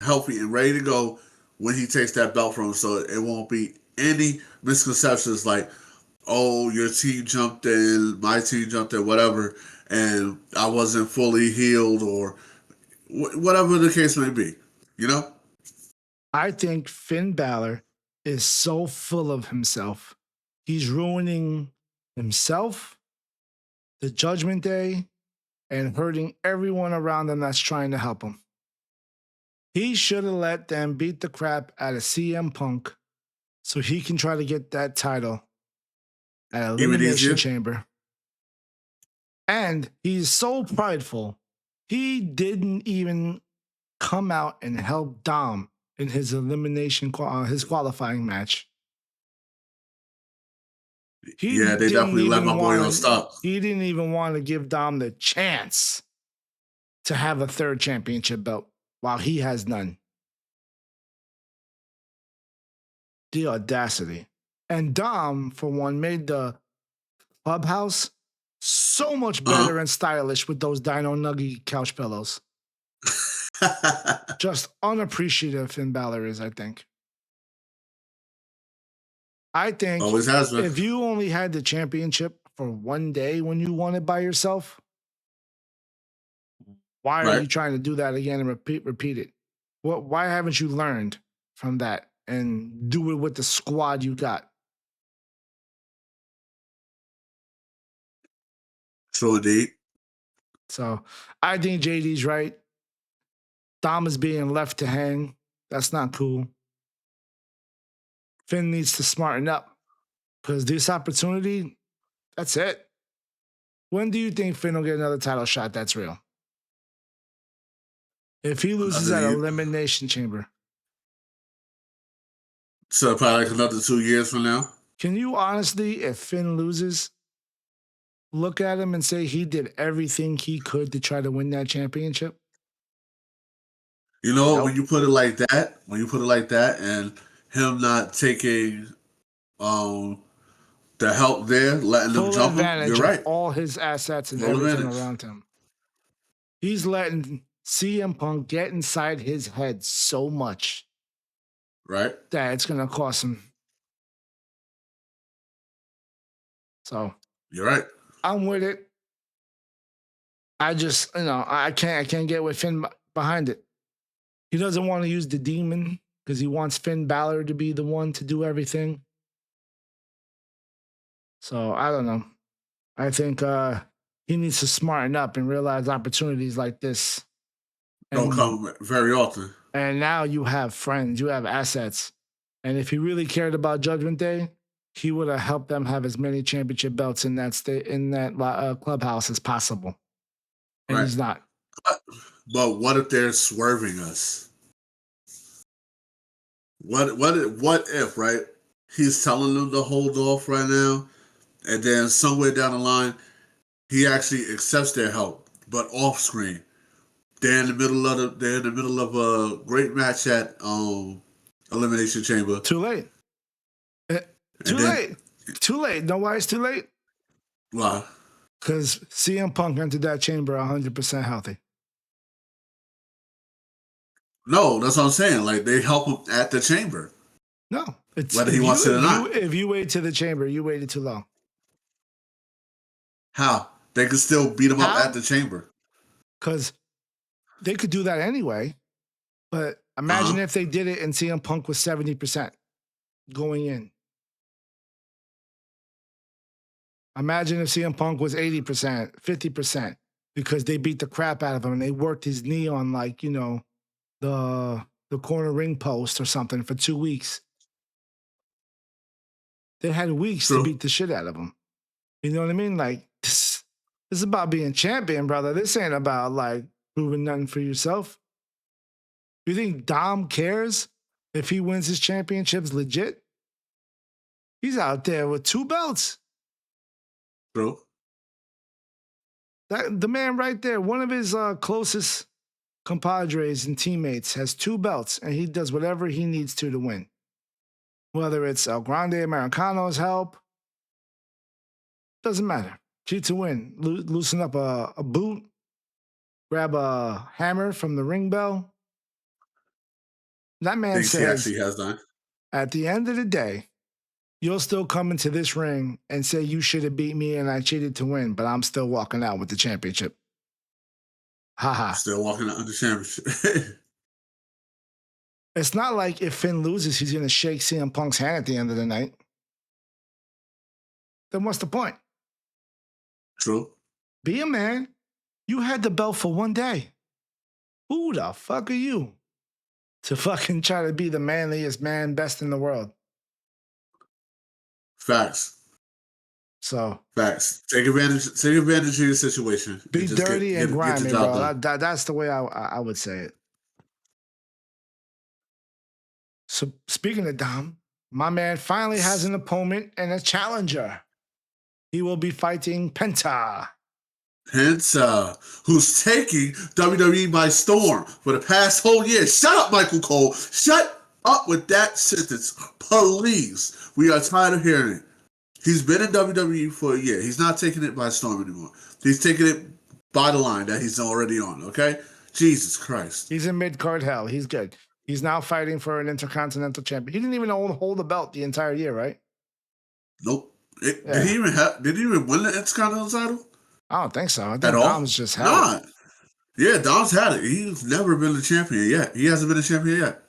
Speaker 2: healthy and ready to go when he takes that belt from him, so it won't be any misconceptions like, oh, your team jumped in, my team jumped in, whatever, and I wasn't fully healed or whatever the case may be, you know?
Speaker 3: I think Finn Balor is so full of himself. He's ruining himself, the Judgment Day, and hurting everyone around him that's trying to help him. He should have let them beat the crap out of CM Punk so he can try to get that title at Elimination Chamber. And he's so prideful. He didn't even come out and help Dom in his his qualifying match.
Speaker 2: They definitely let my boy on stop.
Speaker 3: He didn't even want to give Dom the chance to have a third championship belt while he has none. The audacity. And Dom, for one, made the clubhouse so much better and stylish with those Dino Nugget couch pillows. Just unappreciative Finn Balor is, I think. I think
Speaker 2: always has been.
Speaker 3: If you only had the championship for one day when you won it by yourself, why are you trying to do that again and repeat it? Why haven't you learned from that and do it with the squad you got?
Speaker 2: So indeed.
Speaker 3: So I think JD's right. Dom is being left to hang. That's not cool. Finn needs to smarten up because this opportunity, that's it. When do you think Finn will get another title shot that's real? If he loses at Elimination Chamber.
Speaker 2: So probably like another 2 years from now.
Speaker 3: Can you honestly, if Finn loses, look at him and say he did everything he could to try to win that championship?
Speaker 2: You know, when you put it like that, and him not taking the help there, letting them jump him, you're right.
Speaker 3: Of all his assets and everything around him. He's letting CM Punk get inside his head so much.
Speaker 2: Right.
Speaker 3: That it's going to cost him. So.
Speaker 2: You're right.
Speaker 3: I'm with it. I just, I can't get with Finn behind it. He doesn't want to use the demon because he wants Finn Balor to be the one to do everything. So I don't know. I think he needs to smarten up and realize opportunities like this
Speaker 2: don't come very often.
Speaker 3: And now you have friends, you have assets. And if he really cared about Judgment Day, he would have helped them have as many championship belts in that clubhouse as possible. And he's not.
Speaker 2: But what if they're swerving us? What if, right? He's telling them to hold off right now, and then somewhere down the line, he actually accepts their help, but off screen. They're in the middle of a great match at Elimination Chamber.
Speaker 3: Too late. Too late. Know why it's too late?
Speaker 2: Why?
Speaker 3: Because CM Punk entered that chamber 100% healthy.
Speaker 2: No, that's what I'm saying. Like, they help him at the chamber.
Speaker 3: No.
Speaker 2: Whether he wants it or not.
Speaker 3: If you wait to the chamber, you waited too long.
Speaker 2: How? They could still beat him up at the chamber.
Speaker 3: Because they could do that anyway. But imagine if they did it and CM Punk was 70% going in. Imagine if CM Punk was 80%, 50%, because they beat the crap out of him and they worked his knee on, like, the corner ring post or something for 2 weeks. They had weeks to beat the shit out of him. You know what I mean? Like, this is about being champion, brother. This ain't about, like, proving nothing for yourself. You think Dom cares if he wins his championships legit? He's out there with 2 belts.
Speaker 2: True.
Speaker 3: The man right there, one of his closest compadres and teammates, has 2 belts, and he does whatever he needs to win. Whether it's El Grande Americano's help, doesn't matter. Cheat to win. Loosen up a boot, grab a hammer from the ring bell. That man says,
Speaker 2: he has done.
Speaker 3: At the end of the day, you'll still come into this ring and say you should have beat me and I cheated to win, but I'm still walking out with the championship. Haha.
Speaker 2: Still walking out with the championship.
Speaker 3: It's not like if Finn loses, he's going to shake CM Punk's hand at the end of the night. Then what's the point?
Speaker 2: True.
Speaker 3: Be a man. You had the belt for one day. Who the fuck are you to fucking try to be the manliest man, best in the world?
Speaker 2: Facts.
Speaker 3: So
Speaker 2: facts. Take advantage of your situation.
Speaker 3: Be dirty and grimy, bro. That's the way I would say it. So speaking of Dom, my man finally has an opponent and a challenger. He will be fighting Penta.
Speaker 2: Penta, who's taking WWE by storm for the past whole year. Shut up, Michael Cole. Shut up with that sentence, please. We are tired of hearing it. He's been in WWE for a year. He's not taking it by storm anymore. He's taking it by the line that he's already on, okay? Jesus Christ.
Speaker 3: He's in mid-card hell. He's good. He's now fighting for an Intercontinental Champion. He didn't even hold the belt the entire year, right?
Speaker 2: Nope. Did he even win the Intercontinental title?
Speaker 3: I don't think so. I think
Speaker 2: Dom's
Speaker 3: just had it.
Speaker 2: Yeah, Dom's had it. He's never been the champion yet. He hasn't been a champion yet.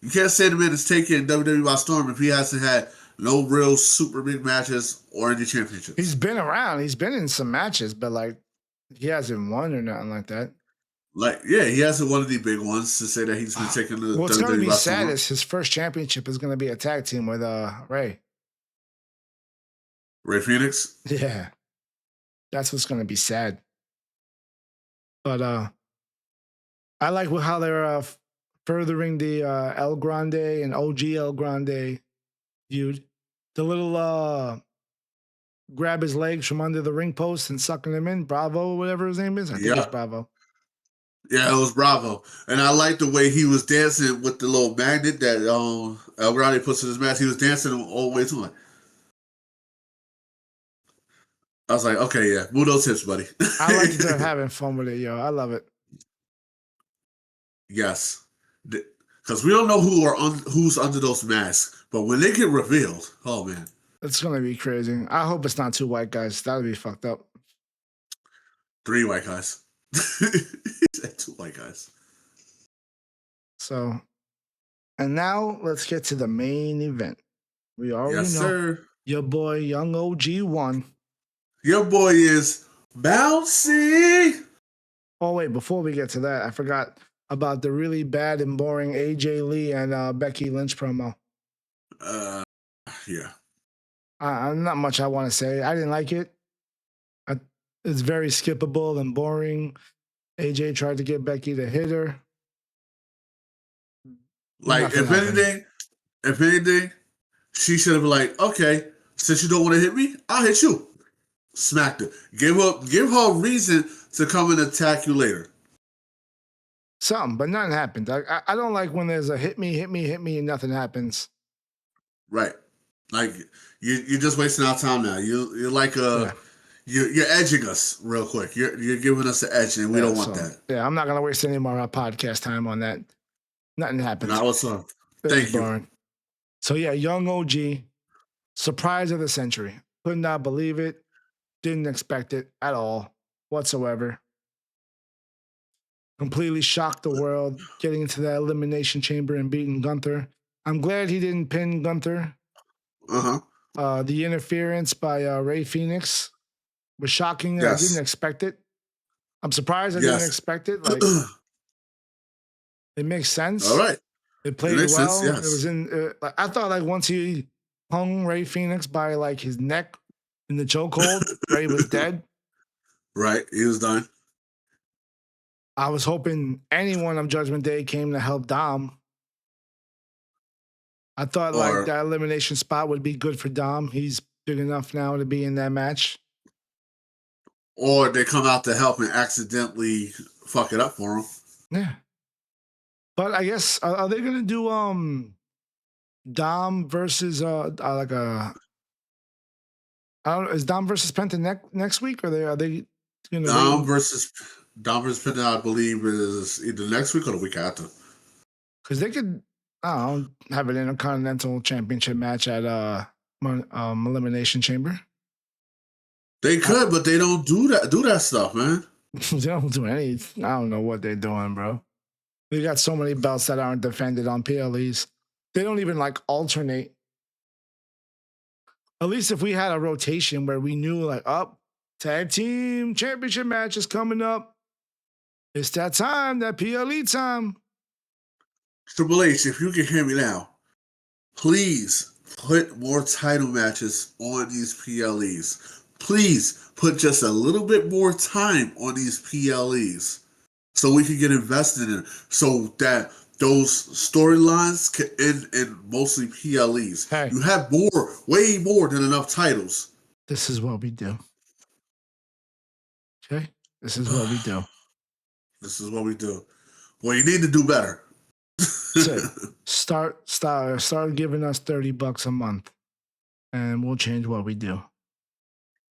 Speaker 2: You can't say the man is taking WWE by storm if he hasn't had no real super big matches or any championships.
Speaker 3: He's been around. He's been in some matches, but like he hasn't won or nothing like that.
Speaker 2: Like, yeah, he hasn't won any big ones to say that he's been taking the
Speaker 3: What's going to be sad
Speaker 2: storm.
Speaker 3: is his first championship is going to be a tag team with Ray.
Speaker 2: Ray Phoenix?
Speaker 3: Yeah. That's what's going to be sad. But I like how they're furthering the El Grande and OG El Grande feud. The little grab his legs from under the ring post and sucking him in. Bravo, whatever his name is. I think it's Bravo.
Speaker 2: Yeah, it was Bravo. And I like the way he was dancing with the little magnet that El Grande puts in his mask. He was dancing all the way to him. I was like, okay, yeah, move those hips, buddy.
Speaker 3: I like that they're having fun with it, yo. I love it.
Speaker 2: Yes. Because we don't know who's under those masks. But when they get revealed, oh, man.
Speaker 3: It's going to be crazy. I hope it's not 2 white guys. That would be fucked up.
Speaker 2: 3 white guys. He said 2 white guys.
Speaker 3: So, and now let's get to the main event. We already know
Speaker 2: sir.
Speaker 3: Your boy Young OG won.
Speaker 2: Your boy is bouncy.
Speaker 3: Oh, wait, before we get to that, I forgot about the really bad and boring AJ Lee and Becky Lynch promo.
Speaker 2: Yeah.
Speaker 3: Not much I want to say. I didn't like it. It's very skippable and boring. AJ tried to get Becky to hit her.
Speaker 2: Like, if anything, she should have been like, okay, since you don't want to hit me, I'll hit you. Smacked her. Give her a reason to come and attack you later.
Speaker 3: Something, but nothing happened. I don't like when there's a hit me, and nothing happens.
Speaker 2: Right. Like, you're just wasting our time now. You're like you're edging us real quick. You're giving us the edge, and we don't want that.
Speaker 3: Yeah, I'm not gonna waste any more of our podcast time on that. Nothing happens.
Speaker 2: Now what's up? Thank you.
Speaker 3: Boring. So yeah, Young OG, surprise of the century. Could not believe it. Didn't expect it at all whatsoever. Completely shocked the world getting into that elimination chamber and beating Gunther. I'm glad he didn't pin Gunther. The interference by Ray Phoenix was shocking. Yes. I didn't expect it. I'm surprised I didn't expect it. Like, it makes sense.
Speaker 2: All right.
Speaker 3: It played well. Sense, yes. It was in. I thought like once he hung Ray Phoenix by like his neck in the chokehold, Ray was dead.
Speaker 2: Right, he was done.
Speaker 3: I was hoping anyone of Judgment Day came to help Dom. I thought like that elimination spot would be good for Dom. He's big enough now to be in that match.
Speaker 2: Or they come out to help and accidentally fuck it up for him.
Speaker 3: Yeah. But I guess are they gonna do Dom versus like a I don't know, is Dom versus Penta next week, or are they gonna
Speaker 2: Dom versus Penta, I believe, is either next week or the week after.
Speaker 3: Because they could, I don't know, have an Intercontinental Championship match at Elimination Chamber.
Speaker 2: They could, but they don't do that stuff, man.
Speaker 3: They don't do any. I don't know what they're doing, bro. We got so many belts that aren't defended on PLEs. They don't even like alternate. At least if we had a rotation where we knew like, up, tag team championship match is coming up. It's that time, that PLE time.
Speaker 2: Triple H, if you can hear me now, please put more title matches on these PLEs. Please put just a little bit more time on these PLEs so we can get invested in it, so that those storylines can end in mostly PLEs.
Speaker 3: Hey.
Speaker 2: You have way more than enough titles.
Speaker 3: This is what we do. Okay? This is what we do.
Speaker 2: This is what we do. Well, you need to do better.
Speaker 3: Start giving us $30 a month, and we'll change what we do.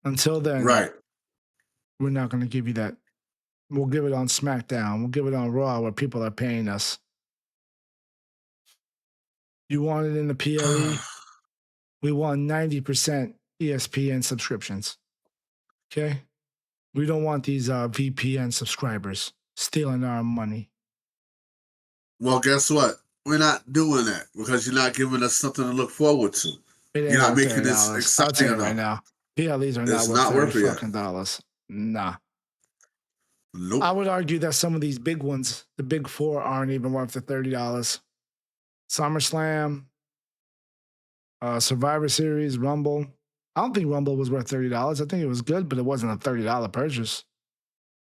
Speaker 3: Until then,
Speaker 2: right?
Speaker 3: We're not going to give you that. We'll give it on SmackDown. We'll give it on Raw, where people are paying us. You want it in the PLE? We want 90% ESPN subscriptions. Okay? We don't want these VPN subscribers stealing our money.
Speaker 2: Well, guess what? We're not doing that because you're not giving us something to look forward to. You're not making this exciting enough.
Speaker 3: Right now. PLEs are not worth $30 fucking dollars. Nah.
Speaker 2: Nope.
Speaker 3: I would argue that some of these big ones, the big four, aren't even worth the $30. SummerSlam, Survivor Series, Rumble. I don't think Rumble was worth $30. I think it was good, but it wasn't a $30 purchase.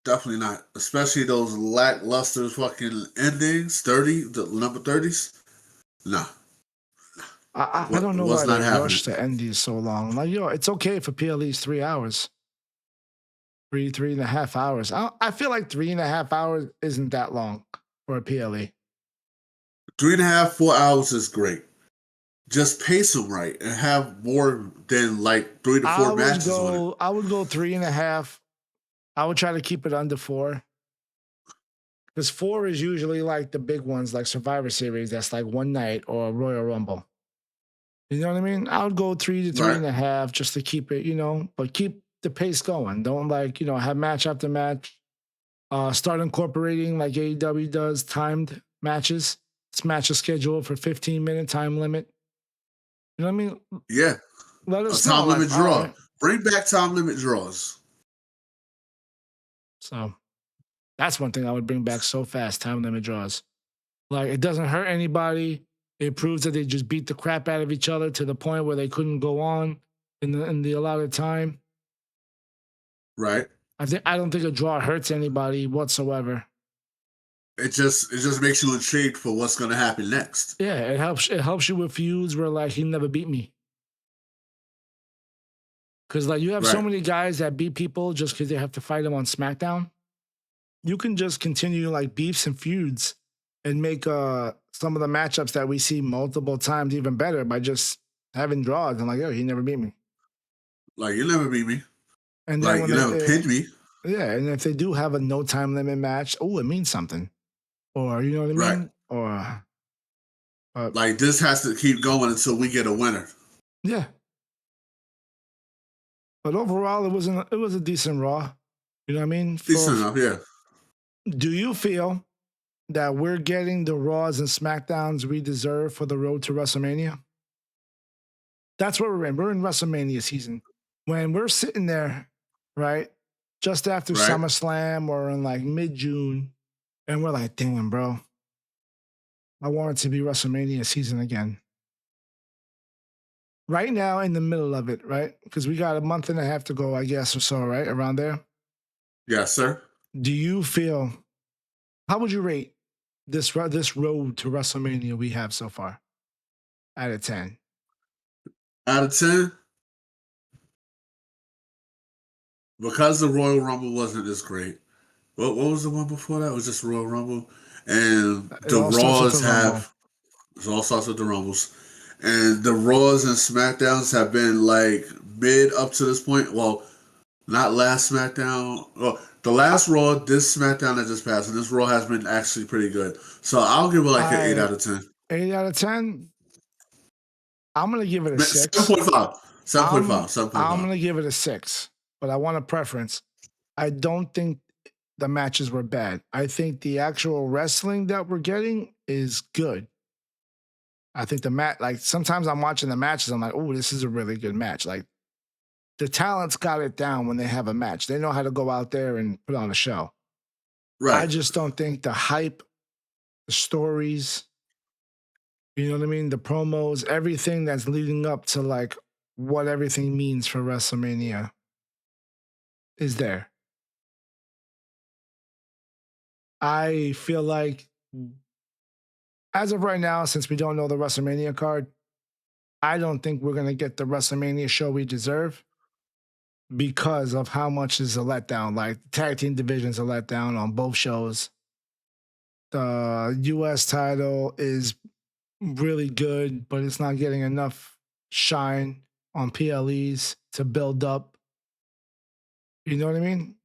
Speaker 2: Definitely not. Especially those lackluster fucking endings, the number 30s. Nah.
Speaker 3: I don't know why they rushed to end these so long. Like, it's okay for PLEs 3 hours. 3.5 hours. I feel like 3.5 hours isn't that long for a PLE.
Speaker 2: 3.5, 4 hours is great. Just pace them right and have more than like 3 to 4 matches on it.
Speaker 3: I would go 3.5. I would try to keep it under 4. Because 4 is usually like the big ones, like Survivor Series, that's like one night, or Royal Rumble. You know what I mean? I would go 3 to 3.5 just to keep it, but keep the pace going. Don't have match after match. Start incorporating, like AEW does, timed matches. This match is scheduled for 15-minute time limit. You know what I mean?
Speaker 2: Yeah.
Speaker 3: Let us
Speaker 2: know. Time limit draw.
Speaker 3: Right.
Speaker 2: Bring back time limit draws.
Speaker 3: So that's one thing I would bring back so fast, time limit draws. Like, it doesn't hurt anybody. It proves that they just beat the crap out of each other to the point where they couldn't go on in the allotted time.
Speaker 2: Right.
Speaker 3: I don't think a draw hurts anybody whatsoever.
Speaker 2: It just makes you intrigued for what's going to happen next.
Speaker 3: Yeah, it helps you with feuds where, like, he never beat me. Because, like, you have so many guys that beat people just because they have to fight them on SmackDown. You can just continue, like, beefs and feuds and make some of the matchups that we see multiple times even better by just having draws and, like, he never beat me.
Speaker 2: Like, you never beat me.
Speaker 3: And
Speaker 2: like, you never pinned me.
Speaker 3: Yeah, and if they do have a no time limit match, it means something. Or, you know what I mean?
Speaker 2: Right. Or like, this has to keep going until we get a winner.
Speaker 3: Yeah. But overall, it was a decent Raw. You know what I mean?
Speaker 2: Decent enough, yeah.
Speaker 3: Do you feel that we're getting the Raws and SmackDowns we deserve for the road to WrestleMania? That's what we're in. We're in WrestleMania season. When we're sitting there, right, just after SummerSlam or in like mid-June, and we're like, damn, bro, I want it to be WrestleMania season again. Right now, in the middle of it, right? Because we got a month and a half to go, I guess, or so, right? Around there?
Speaker 2: Yes, sir.
Speaker 3: Do you feel, how would you rate this road to WrestleMania we have so far? Out of 10.
Speaker 2: Out of 10? Because the Royal Rumble wasn't this great. What was the one before that? It was just Royal Rumble. And the Raws have... It all starts with the Rumbles. And the Raws and SmackDowns have been like mid up to this point. Well, not last SmackDown. Well, the last Raw, this SmackDown that just passed, and this Raw has been actually pretty good. So I'll give it like an 8 out of 10.
Speaker 3: 8 out of 10? I'm going to give it a 6.
Speaker 2: 7.5. 7.5.
Speaker 3: I'm going to give it a 6. But I want a preference. I don't think the matches were bad. I think the actual wrestling that we're getting is good. I think the match, like sometimes I'm watching the matches, I'm like, oh, this is a really good match. Like the talent's got it down when they have a match. They know how to go out there and put on a show. I
Speaker 2: Right.
Speaker 3: just don't think the hype, the stories, you know what I mean? The promos, everything that's leading up to like what everything means for WrestleMania is there. I feel like as of right now, since we don't know the WrestleMania card, I don't think we're going to get the WrestleMania show we deserve because of how much is a letdown. Like the tag team division's a letdown on both shows. The US title is really good, but it's not getting enough shine on PLEs to build up. You know what I mean?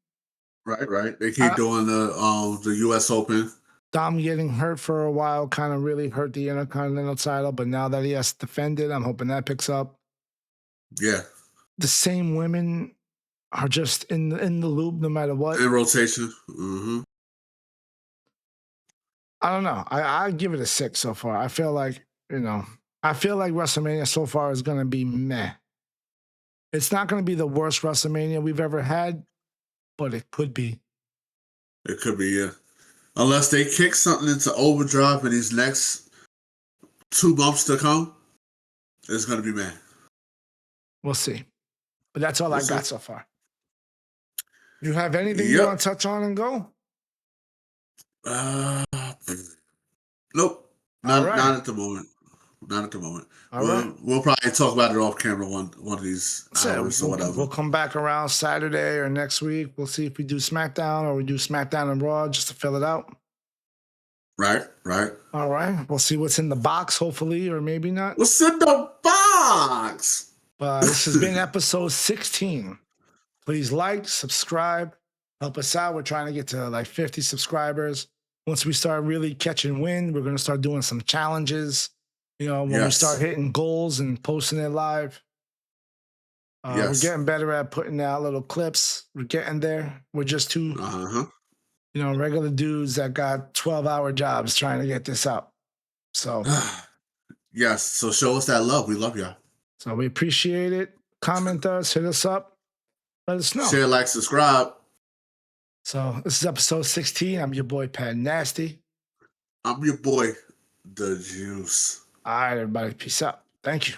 Speaker 2: Right. They keep doing the US Open.
Speaker 3: Dom getting hurt for a while kind of really hurt the Intercontinental title, but now that he has to defend it, I'm hoping that picks up.
Speaker 2: Yeah.
Speaker 3: The same women are just in the loop no matter what.
Speaker 2: In rotation. Mm-hmm.
Speaker 3: I don't know. I give it a 6 so far. I feel like, I feel like WrestleMania so far is going to be meh. It's not going to be the worst WrestleMania we've ever had, but it could be.
Speaker 2: It could be, yeah. Unless they kick something into overdrive in these next 2 months to come, it's going to be mad.
Speaker 3: We'll see. But that's all I got so far. You have anything you want to touch on and go?
Speaker 2: Nope. Not at the moment.
Speaker 3: Right.
Speaker 2: We'll probably talk about it off camera one of these hours or whatever.
Speaker 3: We'll come back around Saturday or next week. We'll see if we do SmackDown or we do SmackDown and Raw just to fill it out.
Speaker 2: Right.
Speaker 3: All right. We'll see what's in the box, hopefully, or maybe not.
Speaker 2: What's in the box?
Speaker 3: This has been episode 16. Please like, subscribe, help us out. We're trying to get to like 50 subscribers. Once we start really catching wind, we're going to start doing some challenges. When we start hitting goals and posting it live. We're getting better at putting out little clips. We're getting there. We're just two, regular dudes that got 12-hour jobs trying to get this up. So,
Speaker 2: yes. So show us that love. We love y'all.
Speaker 3: So we appreciate it. Comment us, hit us up, let us know.
Speaker 2: Share, like, subscribe.
Speaker 3: So this is episode 16. I'm your boy Pat Nasty.
Speaker 2: I'm your boy, The Juice.
Speaker 3: All right, everybody. Peace out. Thank you.